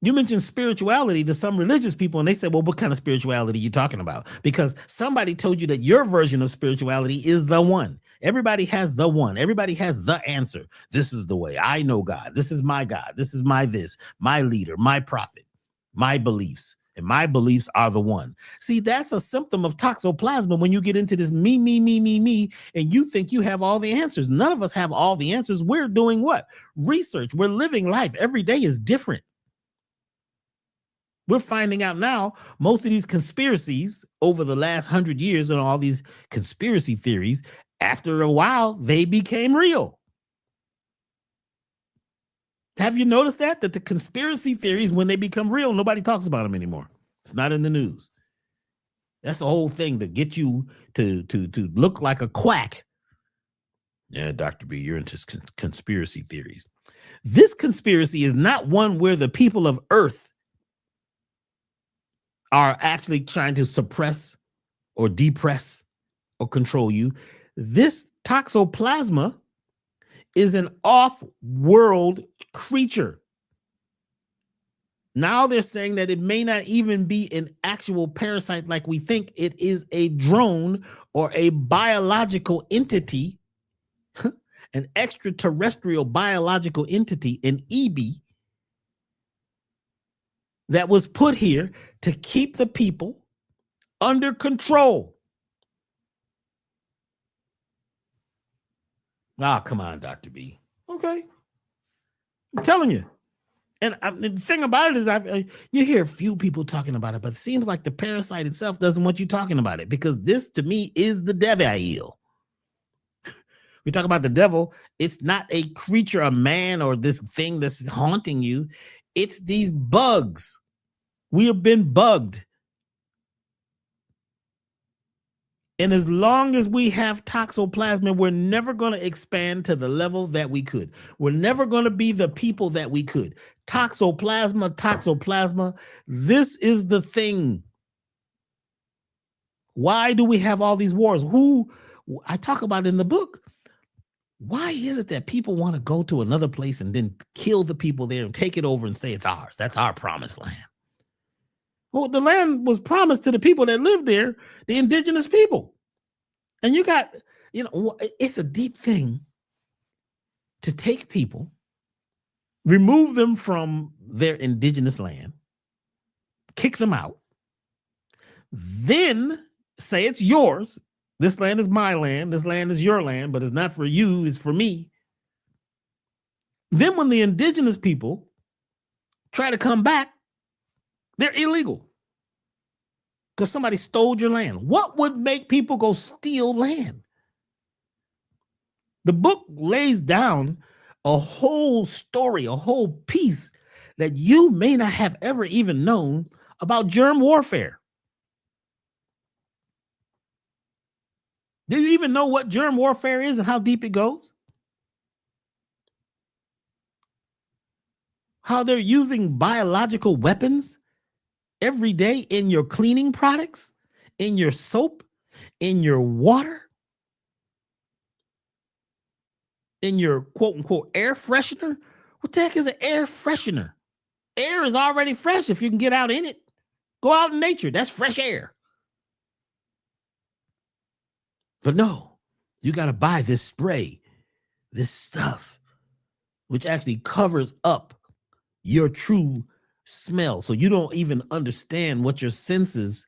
You mentioned spirituality to some religious people, and they say, well, what kind of spirituality are you talking about? Because somebody told you that your version of spirituality is the one. Everybody has the one. Everybody has the answer. This is the way. I know God. This is my God. This is my this, my leader, my prophet, my beliefs. And my beliefs are the one. See, that's a symptom of toxoplasma when you get into this me, and you think you have all the answers. None of us have all the answers. We're doing what? Research. We're living life. Every day is different. We're finding out now most of these conspiracies over the last 100 years and all these conspiracy theories, after a while, they became real. Have you noticed that the conspiracy theories, when they become real, nobody talks about them anymore? It's not in the news. That's the whole thing, to get you to look like a quack. Yeah, Dr. B, you're into conspiracy theories. This conspiracy is not one where the people of Earth are actually trying to suppress or depress or control you. This toxoplasma is an off-world creature. Now they're saying that it may not even be an actual parasite like we think. It is a drone or a biological entity, an extraterrestrial biological entity, an EB, that was put here to keep the people under control. Oh, come on, Dr. B. Okay. I'm telling you. And the thing about it is, you hear few people talking about it, but it seems like the parasite itself doesn't want you talking about it, because this, to me, is the devil. We talk about the devil. It's not a creature, a man, or this thing that's haunting you. It's these bugs. We have been bugged. And as long as we have toxoplasma, we're never going to expand to the level that we could. We're never going to be the people that we could. Toxoplasma. This is the thing. Why do we have all these wars? I talk about in the book. Why is it that people want to go to another place and then kill the people there and take it over and say it's ours? That's our promised land. Well, the land was promised to the people that live there, the indigenous people. And you got, it's a deep thing to take people, remove them from their indigenous land, kick them out, then say it's yours. This land is my land. This land is your land, but it's not for you. It's for me. Then when the indigenous people try to come back, they're illegal because somebody stole your land. What would make people go steal land? The book lays down a whole story, a whole piece that you may not have ever even known about germ warfare. Do you even know what germ warfare is and how deep it goes? How they're using biological weapons every day in your cleaning products, in your soap, in your water, in your quote unquote air freshener. What the heck is an air freshener? Air is already fresh if you can get out in it. Go out in nature. That's fresh air. But no, you got to buy this spray, this stuff, which actually covers up your true smell. So you don't even understand what your senses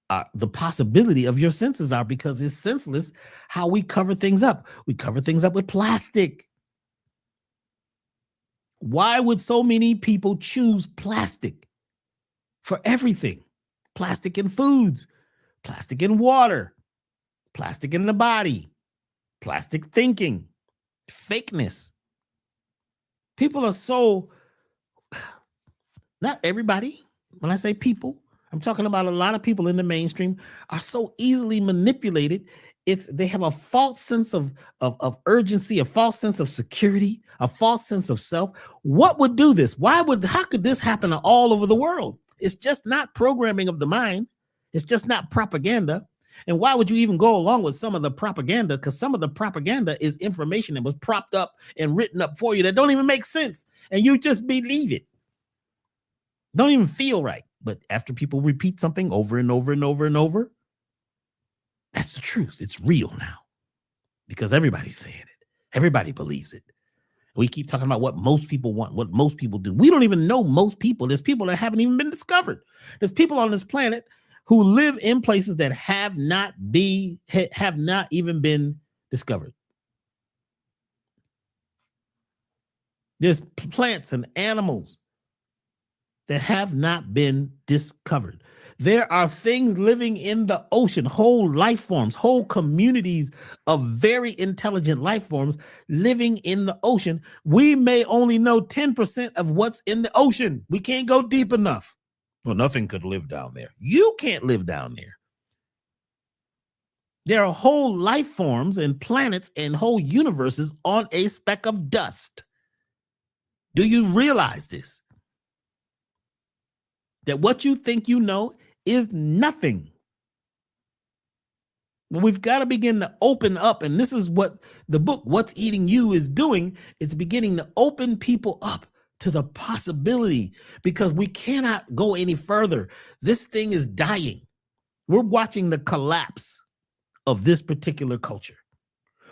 are, the possibility of your senses are, because it's senseless how we cover things up. We cover things up with plastic. Why would so many people choose plastic for everything? Plastic in foods, plastic in water, plastic in the body, plastic thinking, fakeness. People are so, not everybody, when I say people, I'm talking about a lot of people in the mainstream are so easily manipulated. They have a false sense of urgency, a false sense of security, a false sense of self. What would do this? How could this happen all over the world? It's just not programming of the mind. It's just not propaganda. And why would you even go along with some of the propaganda? Because some of the propaganda is information that was propped up and written up for you that don't even make sense. And you just believe it. Don't even feel right. But after people repeat something over and over and over and over, that's the truth. It's real now because everybody's saying it. Everybody believes it. We keep talking about what most people want, what most people do. We don't even know most people. There's people that haven't even been discovered. There's people on this planet who live in places that have not even been discovered. There's plants and animals that have not been discovered. There are things living in the ocean, whole life forms, whole communities of very intelligent life forms living in the ocean. We may only know 10% of what's in the ocean. We can't go deep enough. Well, nothing could live down there. You can't live down there. There are whole life forms and planets and whole universes on a speck of dust. Do you realize this? That what you think you know is nothing. We've got to begin to open up, and this is what the book, What's Eating You, is doing. It's beginning to open people up to the possibility, because we cannot go any further. This thing is dying. We're watching the collapse of this particular culture.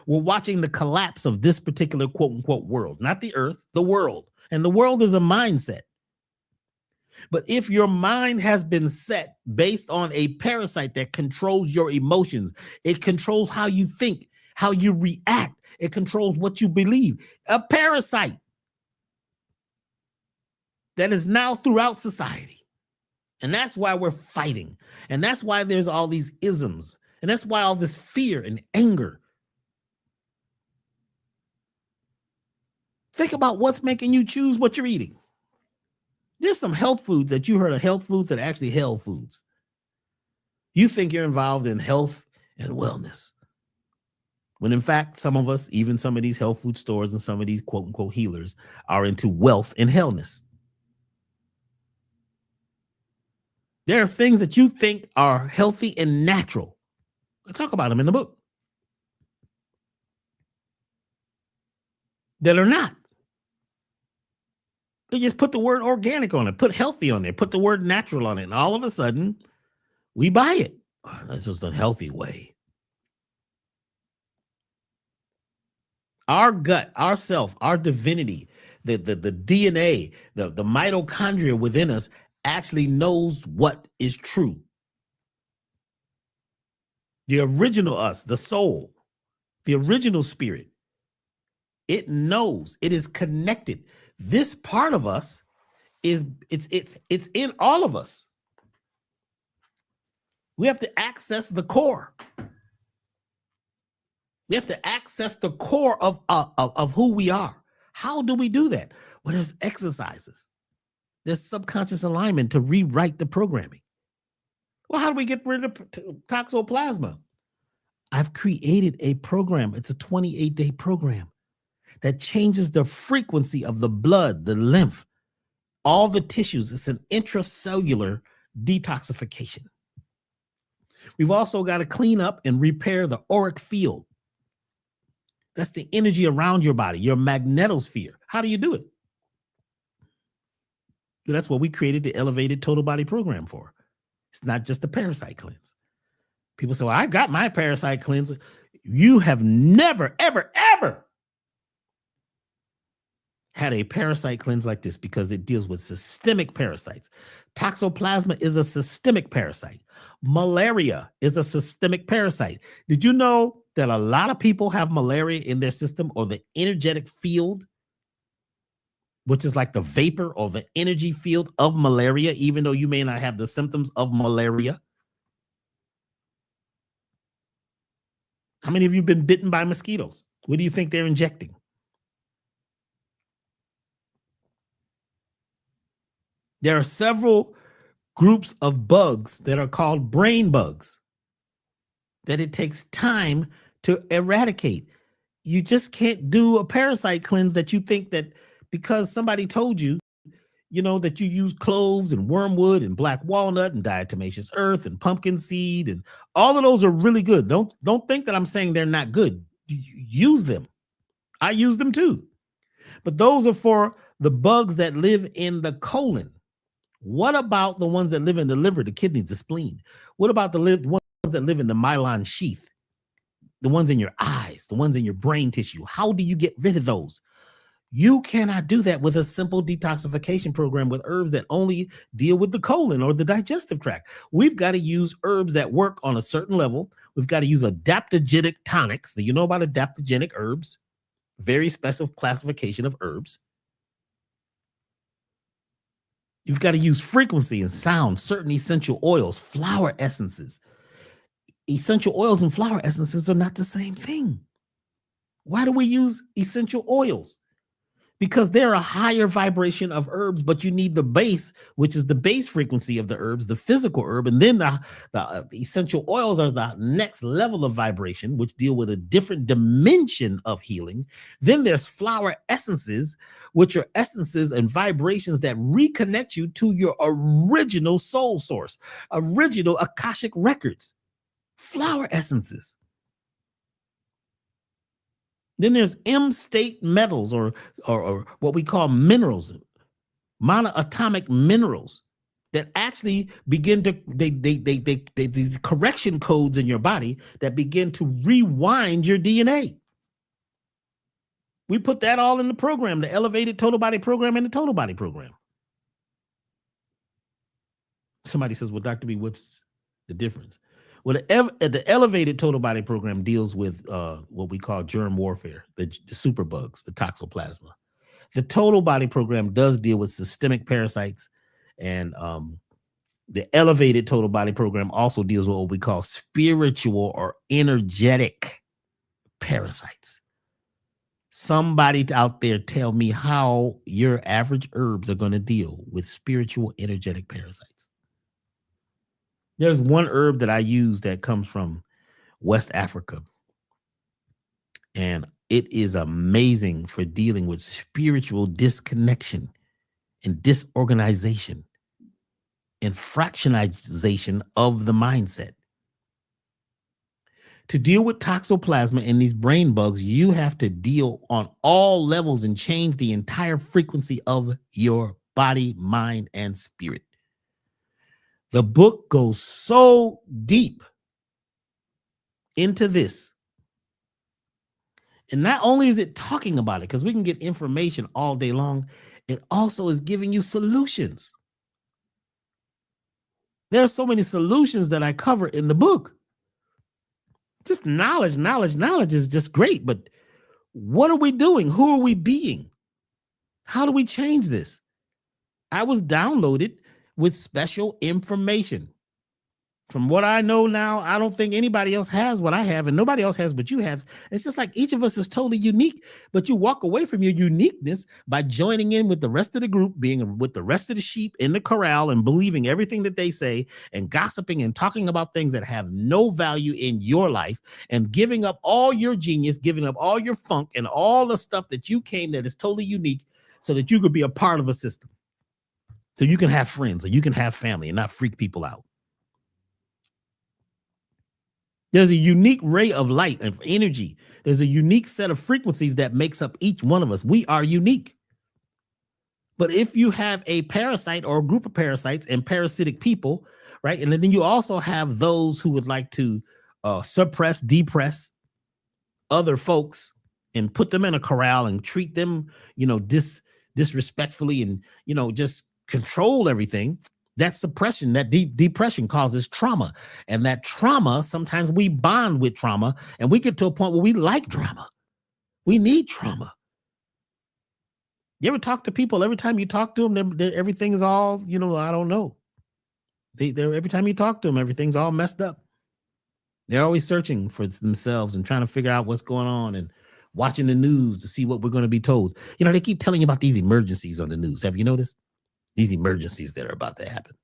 We're watching the collapse of this particular quote unquote world, not the earth, the world. And the world is a mindset. But if your mind has been set based on a parasite that controls your emotions, it controls how you think, how you react. It controls what you believe. A parasite that is now throughout society. And that's why we're fighting. And that's why there's all these isms. And that's why all this fear and anger. Think about what's making you choose what you're eating. There's some health foods that you heard of health foods that are actually health foods. You think you're involved in health and wellness. When in fact, some of us, even some of these health food stores and some of these quote unquote healers are into wealth and wellness. There are things that you think are healthy and natural. I talk about them in the book. That are not. They just put the word organic on it, put healthy on there, put the word natural on it, and all of a sudden, we buy it. Oh, that's just a healthy way. Our gut, our self, our divinity, the DNA, the mitochondria within us actually knows what is true. The original us, the soul, the original spirit, it knows, it is connected. This part of us it's in all of us. We have to access the core. We have to access the core of who we are. How do we do that? Well, there's exercises. There's subconscious alignment to rewrite the programming. Well, how do we get rid of toxoplasma? I've created a program. It's a 28-day program that changes the frequency of the blood, the lymph, all the tissues. It's an intracellular detoxification. We've also got to clean up and repair the auric field. That's the energy around your body, your magnetosphere. How do you do it? That's what we created the Elevated Total Body Program for. It's not just a parasite cleanse. People say, well, I got my parasite cleanse. You have never, ever, ever had a parasite cleanse like this because it deals with systemic parasites. Toxoplasma is a systemic parasite. Malaria is a systemic parasite. Did you know that a lot of people have malaria in their system, or the energetic field, which is like the vapor or the energy field of malaria, even though you may not have the symptoms of malaria? How many of you have been bitten by mosquitoes? What do you think they're injecting? There are several groups of bugs that are called brain bugs that it takes time to eradicate. You just can't do a parasite cleanse that you think that because somebody told you, that you use cloves and wormwood and black walnut and diatomaceous earth and pumpkin seed, and all of those are really good. Don't think that I'm saying they're not good. Use them. I use them too. But those are for the bugs that live in the colon. What about the ones that live in the liver, the kidneys, the spleen? What about the ones that live in the myelin sheath? The ones in your eyes, the ones in your brain tissue? How do you get rid of those? You cannot do that with a simple detoxification program with herbs that only deal with the colon or the digestive tract. We've got to use herbs that work on a certain level. We've got to use adaptogenic tonics. Do you know about adaptogenic herbs? Very special classification of herbs. You've got to use frequency and sound, certain essential oils, flower essences. Essential oils and flower essences are not the same thing. Why do we use essential oils? Because they're a higher vibration of herbs, but you need the base, which is the base frequency of the herbs, the physical herb, and then the essential oils are the next level of vibration, which deal with a different dimension of healing. Then there's flower essences, which are essences and vibrations that reconnect you to your original soul source, original Akashic records. Flower essences. Then there's M-state metals or what we call minerals, monoatomic minerals that actually begin to, these correction codes in your body that begin to rewind your DNA. We put that all in the program, the Elevated Total Body Program and the Total Body Program. Somebody says, well, Dr. B, what's the difference? Well, the elevated total body program deals with what we call germ warfare, the superbugs, the toxoplasma. The total body program does deal with systemic parasites, and the elevated total body program also deals with what we call spiritual or energetic parasites. Somebody out there tell me how your average herbs are going to deal with spiritual energetic parasites. There's one herb that I use that comes from West Africa, and it is amazing for dealing with spiritual disconnection and disorganization and fractionization of the mindset. To deal with toxoplasma and these brain bugs, you have to deal on all levels and change the entire frequency of your body, mind, and spirit. The book goes so deep into this. And not only is it talking about it, because we can get information all day long, it also is giving you solutions. There are so many solutions that I cover in the book. Just knowledge is just great. But what are we doing? Who are we being? How do we change this? I was downloaded with special information. From what I know now, I don't think anybody else has what I have, and nobody else has what you have. It's just like each of us is totally unique, but you walk away from your uniqueness by joining in with the rest of the group, being with the rest of the sheep in the corral and believing everything that they say and gossiping and talking about things that have no value in your life and giving up all your genius, giving up all your funk and all the stuff that you came that is totally unique so that you could be a part of a system. So you can have friends or you can have family and not freak people out. There's a unique ray of light and energy. There's a unique set of frequencies that makes up each one of us. We are unique. But if you have a parasite or a group of parasites and parasitic people, right? And then you also have those who would like to suppress, depress other folks and put them in a corral and treat them, disrespectfully and, just control everything. That suppression, that depression causes trauma. And that trauma, sometimes we bond with trauma and we get to a point where we like drama. We need trauma. You ever talk to people, every time you talk to them, everything is all, I don't know. Every time you talk to them, everything's all messed up. They're always searching for themselves and trying to figure out what's going on and watching the news to see what we're going to be told. They keep telling you about these emergencies on the news. Have you noticed? These emergencies that are about to happen.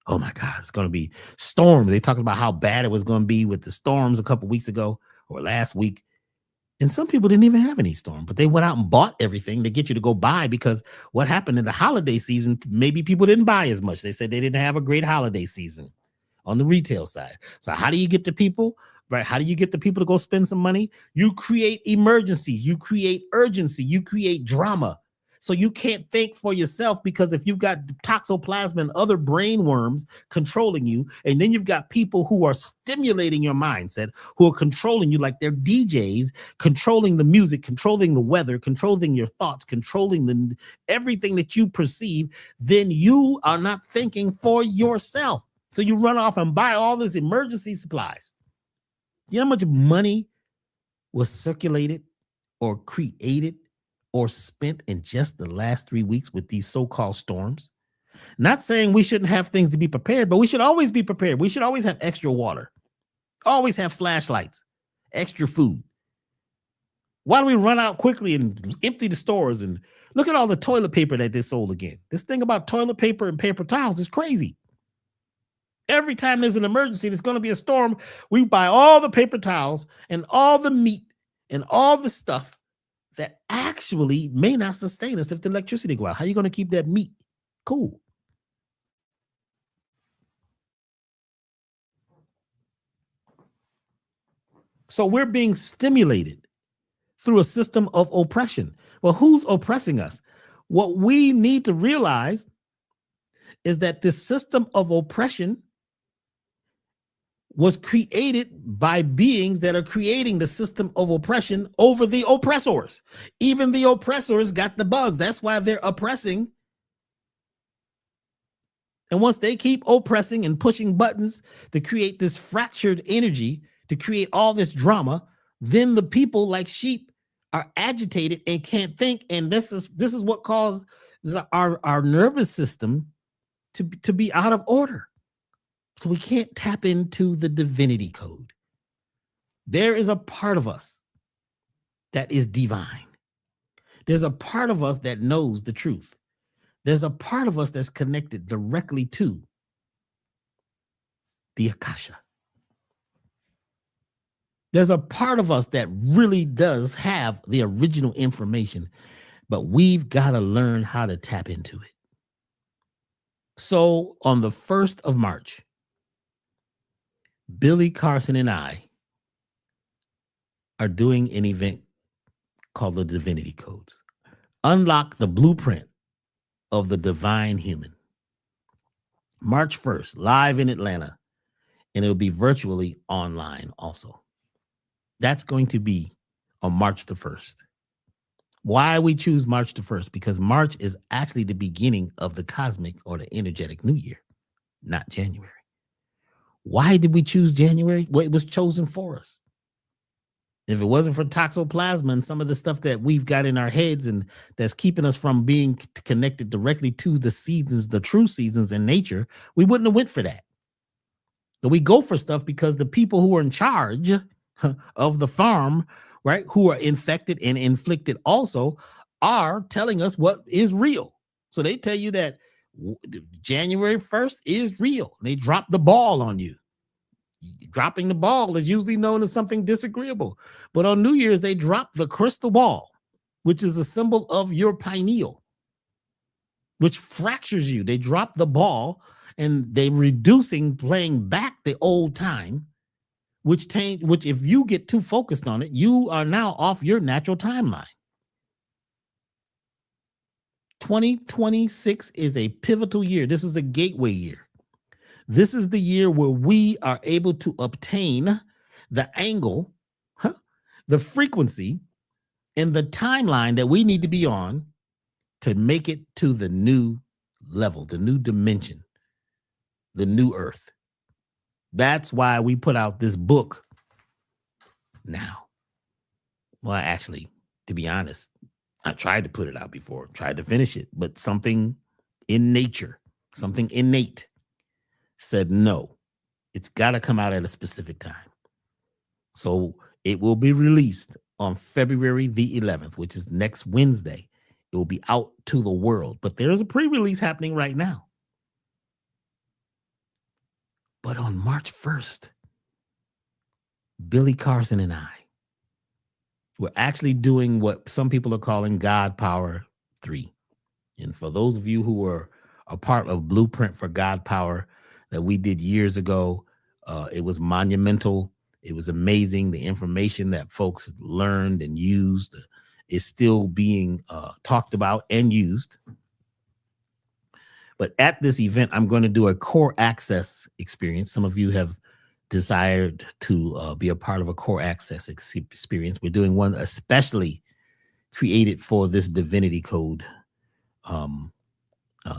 Oh my God, it's going to be storms. They talked about how bad it was going to be with the storms a couple weeks ago or last week. And some people didn't even have any storm, but they went out and bought everything to get you to go buy, because what happened in the holiday season, maybe people didn't buy as much. They said they didn't have a great holiday season on the retail side. So how do you get the people, right? How do you get the people to go spend some money? You create emergencies, you create urgency, you create drama. So you can't think for yourself, because if you've got toxoplasma and other brain worms controlling you, and then you've got people who are stimulating your mindset, who are controlling you like they're DJs, controlling the music, controlling the weather, controlling your thoughts, controlling everything that you perceive, then you are not thinking for yourself. So you run off and buy all this emergency supplies. Do you know how much money was circulated or created or spent in just the last 3 weeks with these so-called storms? Not saying we shouldn't have things to be prepared, but we should always be prepared. We should always have extra water, always have flashlights, extra food. Why do we run out quickly and empty the stores? And look at all the toilet paper that they sold again. This thing about toilet paper and paper towels is crazy. Every time there's an emergency, there's going to be a storm, we buy all the paper towels and all the meat and all the stuff that actually may not sustain us if the electricity go out. How are you going to keep that meat cool? So we're being stimulated through a system of oppression. Well, who's oppressing us? What we need to realize is that this system of oppression was created by beings that are creating the system of oppression over the oppressors. Even the oppressors got the bugs. That's why they're oppressing And once they keep oppressing and pushing buttons to create this fractured energy, to create all this drama, then the people like sheep are agitated and can't think. And this is what causes our nervous system to be out of order. So we can't tap into the divinity code. There is a part of us that is divine. There's a part of us that knows the truth. There's a part of us that's connected directly to the Akasha. There's a part of us that really does have the original information, but we've got to learn how to tap into it. So on the 1st of March, Billy Carson and I are doing an event called the Divinity Codes. Unlock the blueprint of the divine human. March 1st, live in Atlanta, and it'll be virtually online also. That's going to be on March the 1st. Why we choose March the 1st? Because March is actually the beginning of the cosmic or the energetic new year, not January. Why did we choose January? Well, it was chosen for us. If it wasn't for toxoplasma and some of the stuff that we've got in our heads and that's keeping us from being connected directly to the seasons, the true seasons in nature, we wouldn't have went for that. So we go for stuff because the people who are in charge of the farm, right, who are infected and inflicted also, are telling us what is real. So they tell you that January 1st is real. They drop the ball on you. Dropping the ball is usually known as something disagreeable. But on New Year's, they drop the crystal ball, which is a symbol of your pineal, which fractures you. They drop the ball and they're reducing, playing back the old time, which if you get too focused on it, you are now off your natural timeline. 2026 is a pivotal year. This is a gateway year. This is the year where we are able to obtain the angle, the frequency, and the timeline that we need to be on to make it to the new level, the new dimension, the new earth. That's why we put out this book now. Well, actually, to be honest, I tried to put it out before, tried to finish it, but something in nature, something innate said, no, it's got to come out at a specific time. So it will be released on February the 11th, which is next Wednesday. It will be out to the world, but there's a pre-release happening right now. But on March 1st, Billy Carson and I were actually doing what some people are calling God Power 3. And for those of you who were a part of Blueprint for God Power that we did years ago, it was monumental. It was amazing. The information that folks learned and used is still being talked about and used. But at this event, I'm going to do a core access experience. Some of you have desired to be a part of a core access experience. We're doing one especially created for this Divinity Code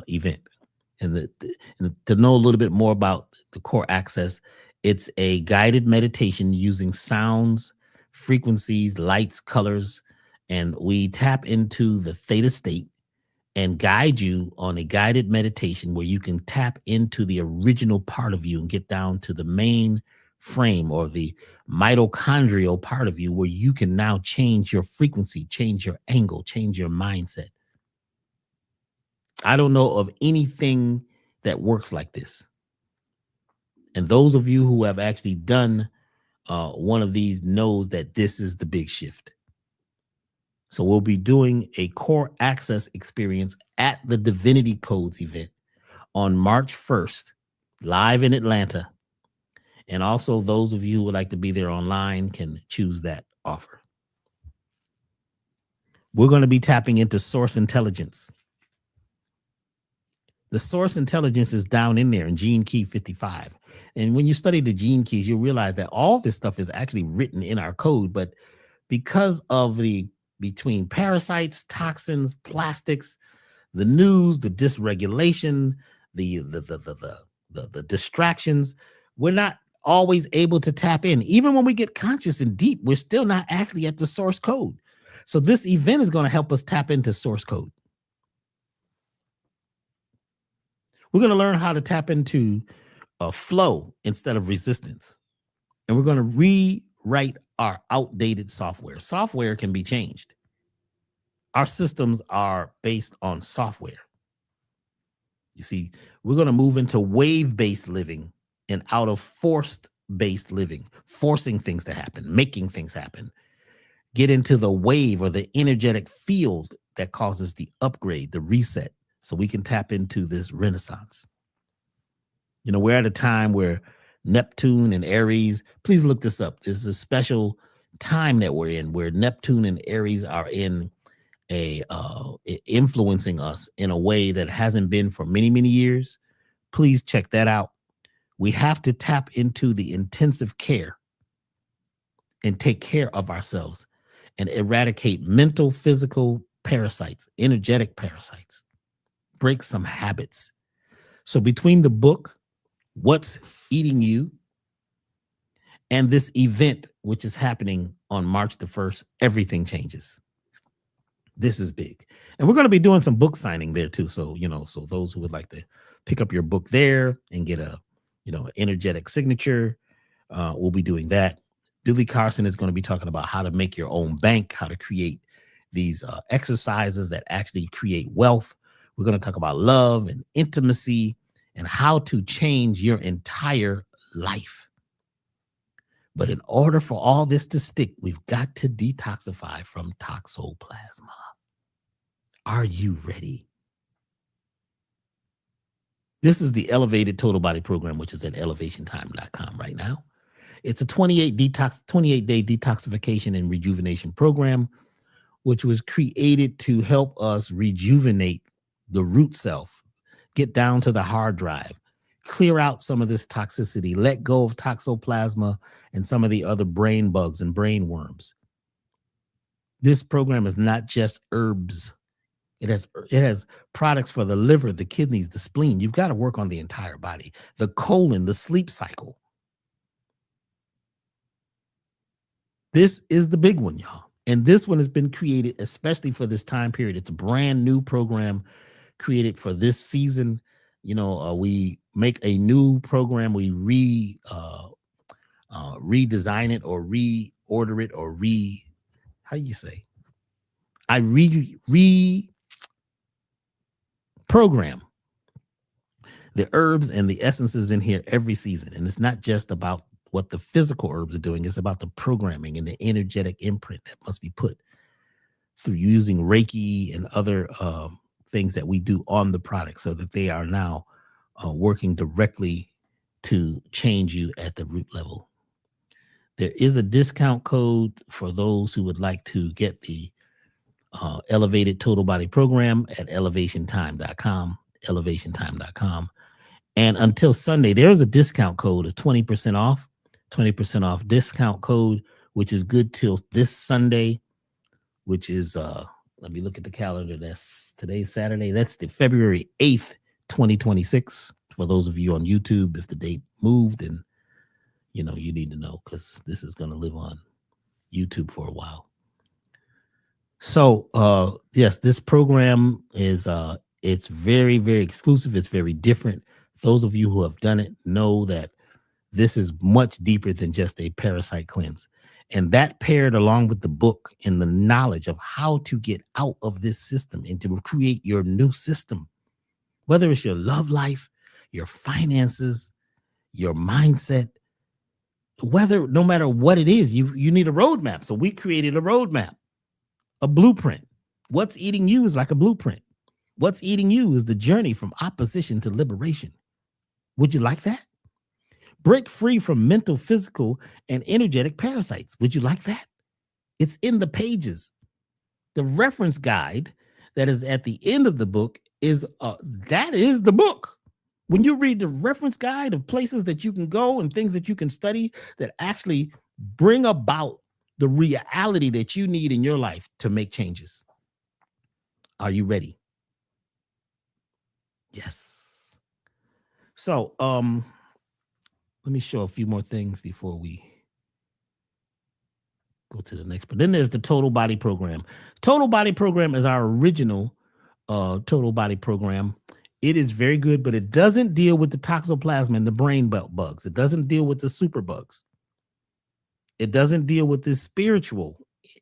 event. And to know a little bit more about the core access, it's a guided meditation using sounds, frequencies, lights, colors, and we tap into the theta state and guide you on a guided meditation where you can tap into the original part of you and get down to the main frame or the mitochondrial part of you, where you can now change your frequency, change your angle, change your mindset. I don't know of anything that works like this. And those of you who have actually done one of these knows that this is the big shift. So we'll be doing a core access experience at the Divinity Codes event on March 1st, live in Atlanta. And also those of you who would like to be there online can choose that offer. We're going to be tapping into source intelligence. The source intelligence is down in there in Gene Key 55. And when you study the gene keys, you'll realize that all this stuff is actually written in our code. But because of between parasites, toxins, plastics, the news, the dysregulation, the distractions, we're not always able to tap in. Even when we get conscious and deep, we're still not actually at the source code. So this event is going to help us tap into source code. We're going to learn how to tap into a flow instead of resistance. And we're going to rewrite our outdated software. Software can be changed. Our systems are based on software. You see, we're going to move into wave-based living and out of forced-based living, forcing things to happen, making things happen. Get into the wave or the energetic field that causes the upgrade, the reset, so we can tap into this renaissance. You know, we're at a time where Neptune and Aries, please look this up. This is a special time that we're in where Neptune and Aries are in influencing us in a way that hasn't been for many, many years. Please check that out. We have to tap into the intensive care and take care of ourselves and eradicate mental, physical parasites, energetic parasites, break some habits. So between the book, What's Eating You, and this event, which is happening on March the 1st, everything changes. This is big. And we're going to be doing some book signing there too. So, so those who would like to pick up your book there and get a, energetic signature, we'll be doing that. Billy Carson is going to be talking about how to make your own bank, how to create these exercises that actually create wealth. We're going to talk about love and intimacy and how to change your entire life. But in order for all this to stick, we've got to detoxify from toxoplasma. Are you ready? This is the Elevated Total Body Program, which is at elevationtime.com right now. It's a 28-day detoxification and rejuvenation program, which was created to help us rejuvenate the root self, get down to the hard drive, clear out some of this toxicity, let go of toxoplasma and some of the other brain bugs and brain worms. This program is not just herbs. It has products for the liver, the kidneys, the spleen. You've got to work on the entire body, the colon, the sleep cycle. This is the big one, y'all. And this one has been created especially for this time period. It's a brand new program created for this season. We make a new program. We redesign it or reorder it or how do you say? I program the herbs and the essences in here every season. And it's not just about what the physical herbs are doing. It's about the programming and the energetic imprint that must be put through using Reiki and other things that we do on the product so that they are now working directly to change you at the root level. There is a discount code for those who would like to get the Elevated Total Body Program at elevationtime.com, elevationtime.com. And until Sunday, there's a discount code of 20% off discount code, which is good till this Sunday, which is, let me look at the calendar. That's today's Saturday. That's the February 8th, 2026. For those of you on YouTube, if the date moved, and you need to know because this is going to live on YouTube for a while. So, yes, this program is, it's very, very exclusive. It's very different. Those of you who have done it know that this is much deeper than just a parasite cleanse. And that paired along with the book and the knowledge of how to get out of this system and to create your new system, whether it's your love life, your finances, your mindset, no matter what it is, you need a roadmap. So we created a roadmap, a blueprint. What's Eating You is like a blueprint. What's Eating You is the journey from opposition to liberation. Would you like that? Break free from mental, physical, and energetic parasites. Would you like that? It's in the pages. The reference guide that is at the end of the book is that is the book. When you read the reference guide of places that you can go and things that you can study that actually bring about the reality that you need in your life to make changes. Are you ready? Yes. So, let me show a few more things before we go to the next. But then there's the total body program. Total body program is our original total body program. It is very good, but it doesn't deal with the toxoplasma and the brain belt bugs. It doesn't deal with the super bugs. It doesn't deal with the spiritual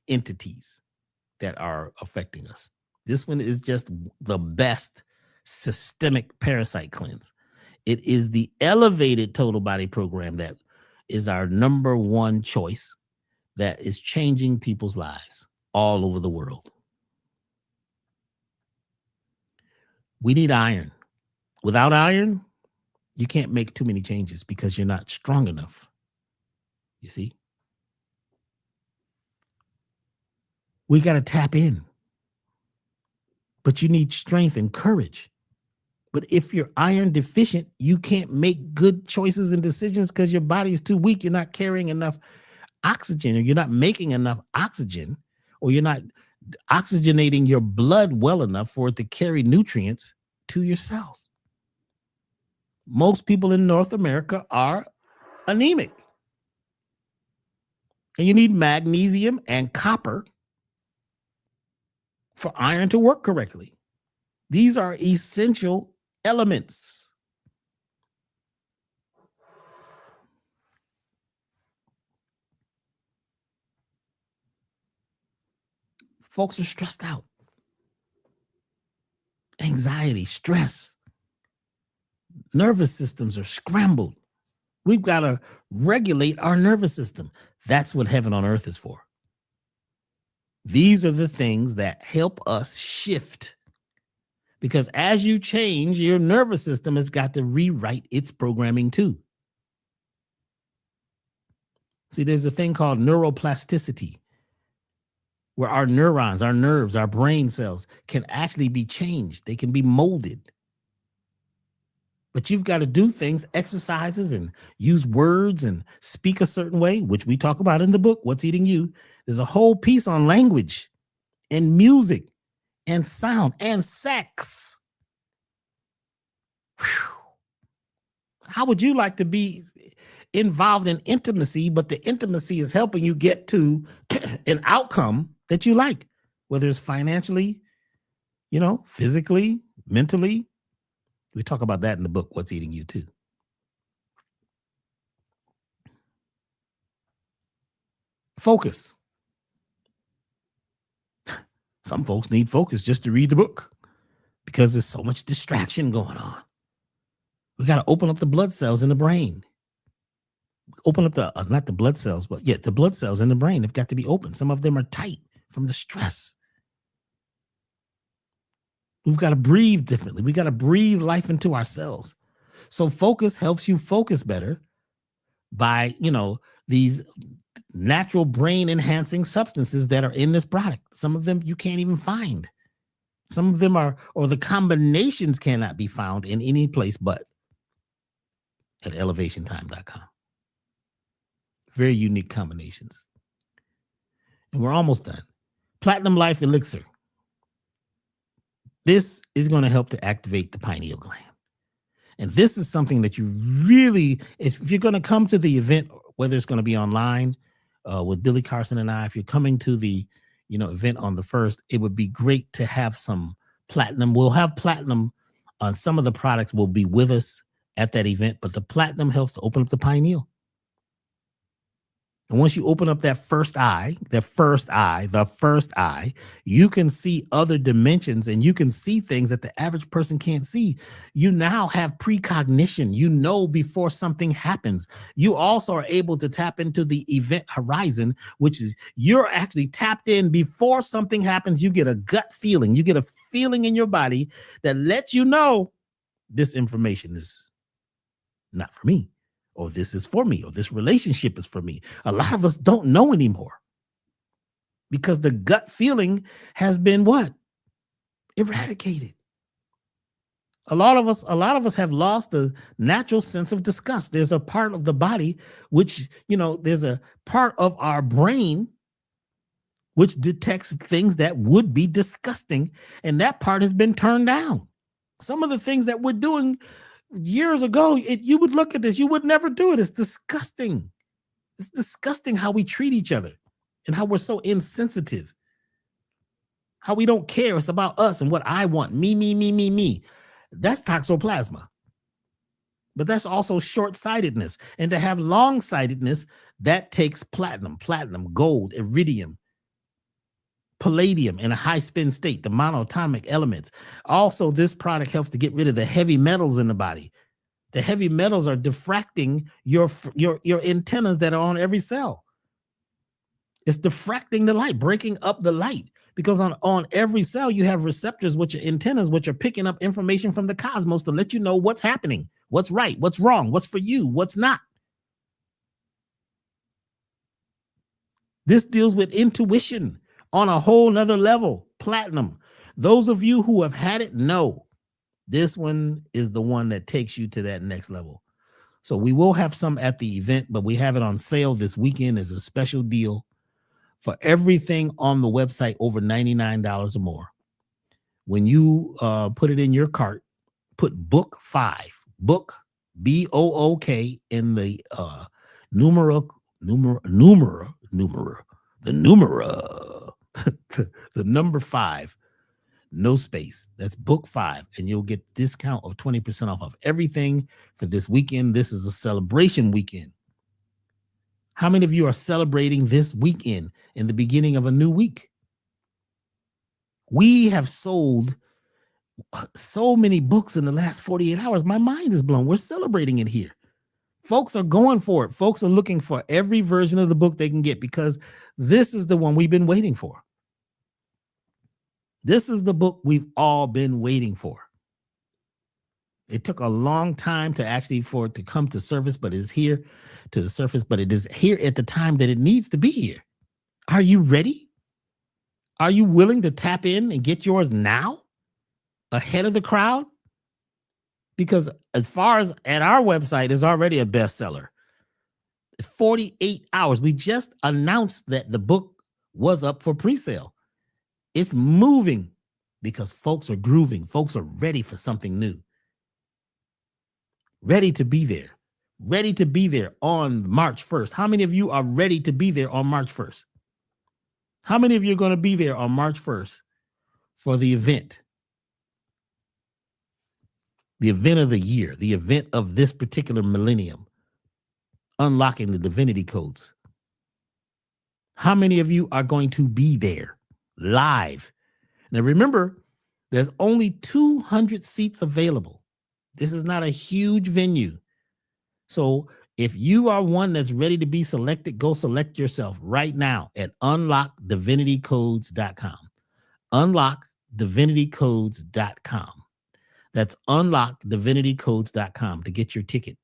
entities that are affecting us. This one is just the best systemic parasite cleanse. It is the elevated total body program that is our number one choice that is changing people's lives all over the world. We need iron. Without iron, you can't make too many changes because you're not strong enough. You see? We got to tap in. But you need strength and courage. But if you're iron deficient, you can't make good choices and decisions because your body is too weak. You're not carrying enough oxygen, or you're not making enough oxygen, or you're not oxygenating your blood well enough for it to carry nutrients to your cells. Most people in North America are anemic. And you need magnesium and copper for iron to work correctly. These are essential elements. Folks are stressed out. Anxiety, stress. Nervous systems are scrambled. We've got to regulate our nervous system. That's what heaven on earth is for. These are the things that help us shift. Because as you change, your nervous system has got to rewrite its programming too. See, there's a thing called neuroplasticity, where our neurons, our nerves, our brain cells can actually be changed. They can be molded. But you've got to do things, exercises, and use words and speak a certain way, which we talk about in the book, What's Eating You. There's a whole piece on language and music and sound and sex. Whew. How would you like to be involved in intimacy, but the intimacy is helping you get to an outcome that you like, whether it's financially, physically, mentally? We talk about that in the book, What's Eating You too. Focus. Some folks need focus just to read the book because there's so much distraction going on. We got to open up the blood cells in the brain. Open up not the blood cells, but the blood cells in the brain have got to be open. Some of them are tight from the stress. We've got to breathe differently. We got to breathe life into ourselves. So focus helps you focus better by, these natural brain enhancing substances that are in this product. Some of them you can't even find. Some of them or the combinations cannot be found in any place but at elevationtime.com. Very unique combinations. And we're almost done. Platinum Life Elixir. This is going to help to activate the pineal gland. And this is something that you really, if you're going to come to the event, whether it's going to be online with Billy Carson and I, if you're coming to the event on the 1st, it would be great to have some platinum. We'll have platinum on some of the products will be with us at that event, but the platinum helps to open up the pineal. And once you open up that first eye, you can see other dimensions and you can see things that the average person can't see. You now have precognition. You know before something happens. You also are able to tap into the event horizon, which is you're actually tapped in before something happens. You get a gut feeling. You get a feeling in your body that lets you know this information is not for me. Or this is for me, or this relationship is for me. A lot of us don't know anymore because the gut feeling has been what? Eradicated. A lot of us have lost the natural sense of disgust. There's a part of the body which, there's a part of our brain which detects things that would be disgusting, and that part has been turned down. Some of the things that we're doing years ago, you would look at this, you would never do it. It's disgusting. It's disgusting how we treat each other and how we're so insensitive, how we don't care. It's about us and what I want. Me, me, me, me, me. That's toxoplasma. But that's also short-sightedness. And to have long-sightedness, that takes platinum, gold, iridium, palladium in a high spin state, the monoatomic elements. Also, this product helps to get rid of the heavy metals in the body. The heavy metals are diffracting your antennas that are on every cell. It's diffracting the light, breaking up the light, because on every cell you have receptors, which are antennas, which are picking up information from the cosmos to let you know what's happening, what's right, what's wrong, what's for you, what's not. This deals with intuition on a whole nother level. Platinum. Those of you who have had it know this one is the one that takes you to that next level. So we will have some at the event, but we have it on sale this weekend as a special deal for everything on the website over $99 or more. When you put it in your cart, put book 5, book BOOK in the the number 5, no space. That's book 5, and you'll get discount of 20% off of everything for this weekend. This is a celebration weekend. How many of you are celebrating this weekend in the beginning of a new week? We have sold so many books in the last 48 hours. My mind is blown. We're celebrating it here. Folks are going for it. Folks are looking for every version of the book they can get because this is the one we've been waiting for. This is the book we've all been waiting for. It took a long time for it to come to surface, but it's here to the surface, but it is here at the time that it needs to be here. Are you ready? Are you willing to tap in and get yours now ahead of the crowd? Because as far as at our website, it's already a bestseller. 48 hours. We just announced that the book was up for pre-sale. It's moving because folks are grooving. Folks are ready for something new. Ready to be there. Ready to be there on March 1st. How many of you are ready to be there on March 1st? How many of you are going to be there on March 1st for the event? The event of the year, the event of this particular millennium, unlocking the divinity codes. How many of you are going to be there live? Now, remember, there's only 200 seats available. This is not a huge venue. So if you are one that's ready to be selected, go select yourself right now at unlockdivinitycodes.com. Unlockdivinitycodes.com. That's unlockdivinitycodes.com to get your ticket.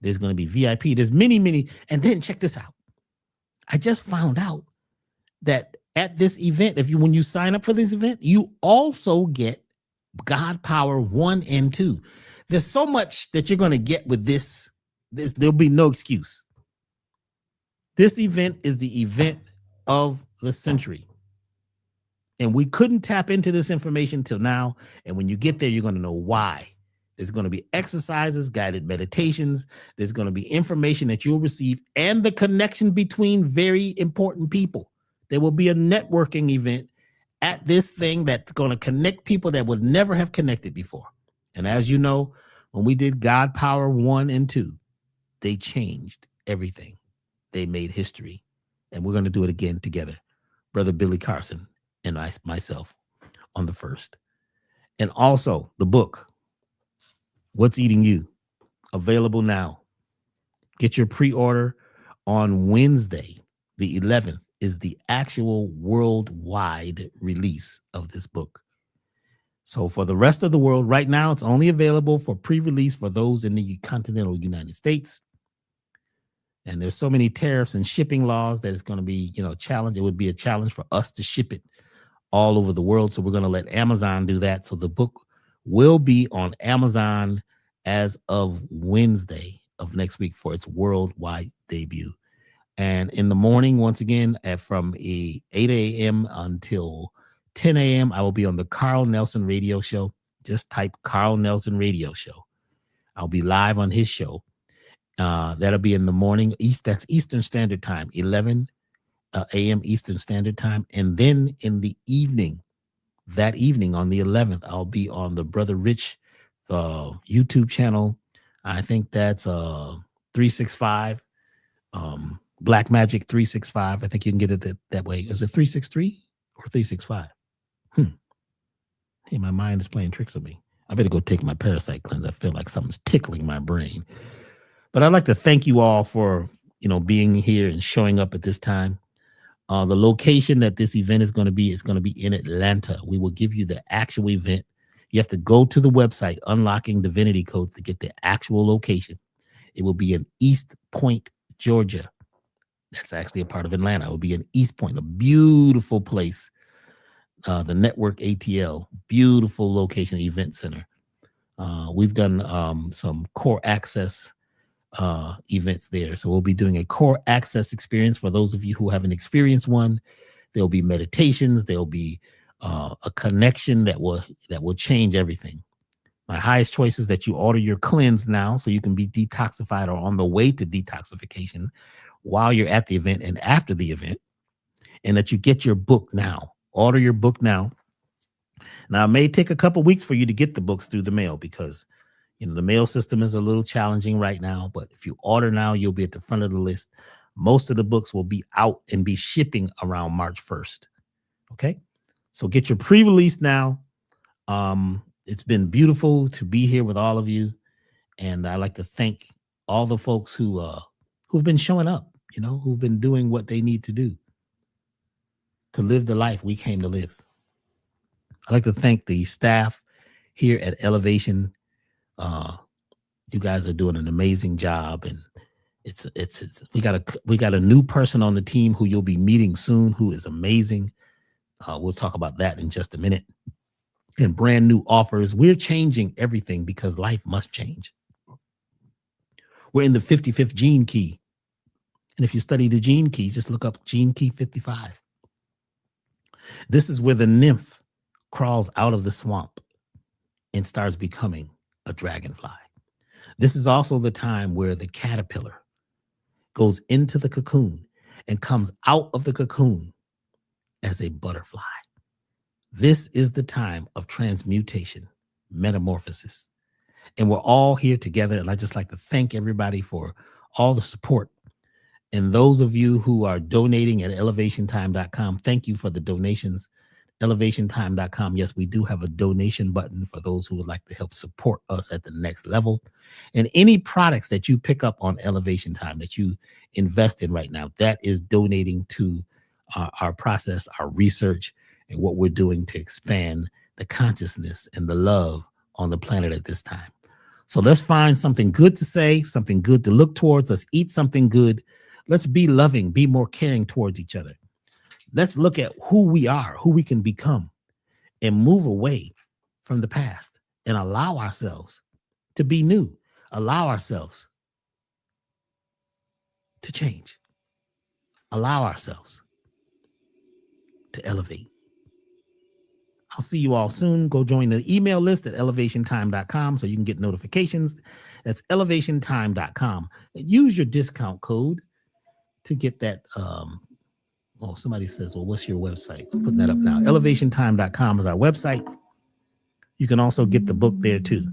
There's going to be VIP. There's many. And then check this out. I just found out that at this event, when you sign up for this event, you also get God Power 1 and 2. There's so much that you're going to get with this. There'll be no excuse. This event is the event of the century. And we couldn't tap into this information till now. And when you get there, you're going to know why. There's going to be exercises, guided meditations. There's going to be information that you'll receive and the connection between very important people. There will be a networking event at this thing that's going to connect people that would never have connected before. And as you know, when we did God Power 1 and 2, they changed everything. They made history. And we're going to do it again together. Brother Billy Carson and myself on the 1st. And also the book, What's Eating You, available now. Get your pre-order on Wednesday, the 11th, is the actual worldwide release of this book. So for the rest of the world, right now, it's only available for pre-release for those in the continental United States. And there's so many tariffs and shipping laws that it's going to be, challenge. It would be a challenge for us to ship it all over the world. So we're going to let Amazon do that. So the book will be on Amazon as of Wednesday of next week for its worldwide debut. And in the morning, once again, from 8 a.m. until 10 a.m., I will be on the Carl Nelson Radio Show. Just type Carl Nelson Radio Show I'll be live on his show. That'll be in the morning. That's Eastern Standard Time, 11 a.m. Eastern Standard Time. And then in the evening, that evening on the 11th, I'll be on the Brother Rich YouTube channel. I think that's 365, Black Magic 365. I think you can get it that way. Is it 363 or 365? Hey, my mind is playing tricks on me. I better go take my parasite cleanse. I feel like something's tickling my brain. But I'd like to thank you all for, being here and showing up at this time. The location that this event is going to be in Atlanta. We will give you the actual event. You have to go to the website, Unlocking Divinity Codes, to get the actual location. It will be in East Point, Georgia. That's actually a part of Atlanta. It will be in East Point, a beautiful place. The Network ATL, beautiful location, event center. We've done some core access events there. So we'll be doing a core access experience for those of you who haven't experienced one. There'll be meditations. There'll be a connection that will change everything. My highest choice is that you order your cleanse now so you can be detoxified or on the way to detoxification while you're at the event and after the event, and that you get your book now. Order your book now. Now, it may take a couple weeks for you to get the books through the mail because the mail system is a little challenging right now, but if you order now, you'll be at the front of the list. Most of the books will be out and be shipping around March 1st. Okay. So get your pre-release now. It's been beautiful to be here with all of you. And I'd like to thank all the folks who've been showing up, who've been doing what they need to do to live the life we came to live. I'd like to thank the staff here at Elevation. You guys are doing an amazing job, and we got a new person on the team who you'll be meeting soon, who is amazing. We'll talk about that in just a minute. And brand new offers. We're changing everything because life must change. We're in the 55th gene key, and if you study the gene keys, just look up gene key 55. This is where the nymph crawls out of the swamp and starts becoming a dragonfly. This is also the time where the caterpillar goes into the cocoon and comes out of the cocoon as a butterfly. This is the time of transmutation, metamorphosis. And we're all here together. And I'd just like to thank everybody for all the support. And those of you who are donating at elevationtime.com, thank you for the donations. Elevationtime.com. Yes, we do have a donation button for those who would like to help support us at the next level. And any products that you pick up on Elevation Time that you invest in right now, that is donating to our process, our research, and what we're doing to expand the consciousness and the love on the planet at this time. So let's find something good to say, something good to look towards. Let's eat something good. Let's be loving, be more caring towards each other. Let's look at who we are, who we can become, and move away from the past and allow ourselves to be new, allow ourselves to change, allow ourselves to elevate. I'll see you all soon. Go join the email list at elevationtime.com so you can get notifications. That's elevationtime.com. Use your discount code to get that. Somebody says, well, what's your website? I'm putting that up now. Elevationtime.com is our website. You can also get the book there too.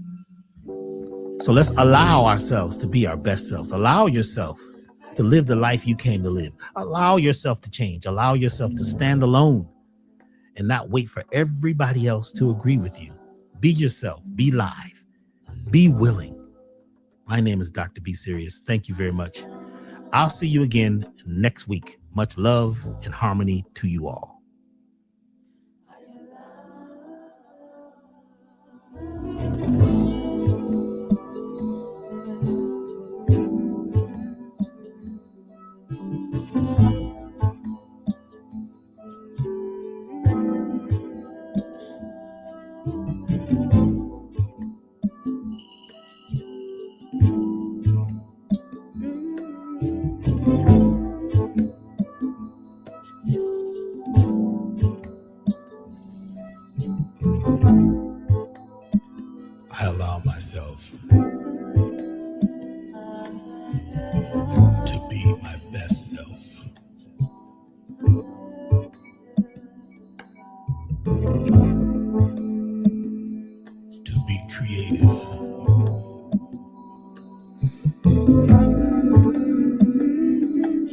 So let's allow ourselves to be our best selves. Allow yourself to live the life you came to live. Allow yourself to change. Allow yourself to stand alone and not wait for everybody else to agree with you. Be yourself. Be live. Be willing. My name is Dr. B Serious. Thank you very much. I'll see you again next week. Much love and harmony to you all.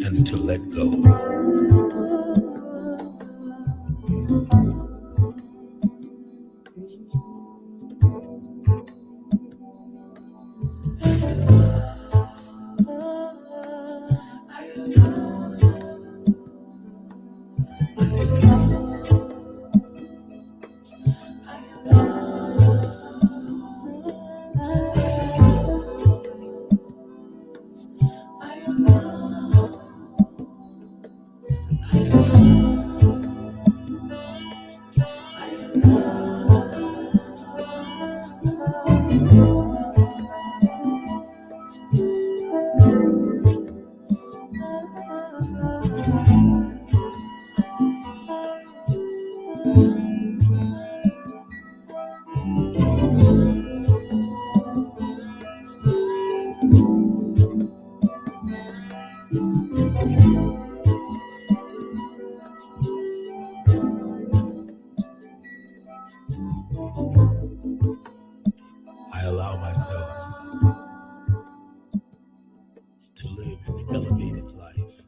and to let go. I allow myself to live an elevated life.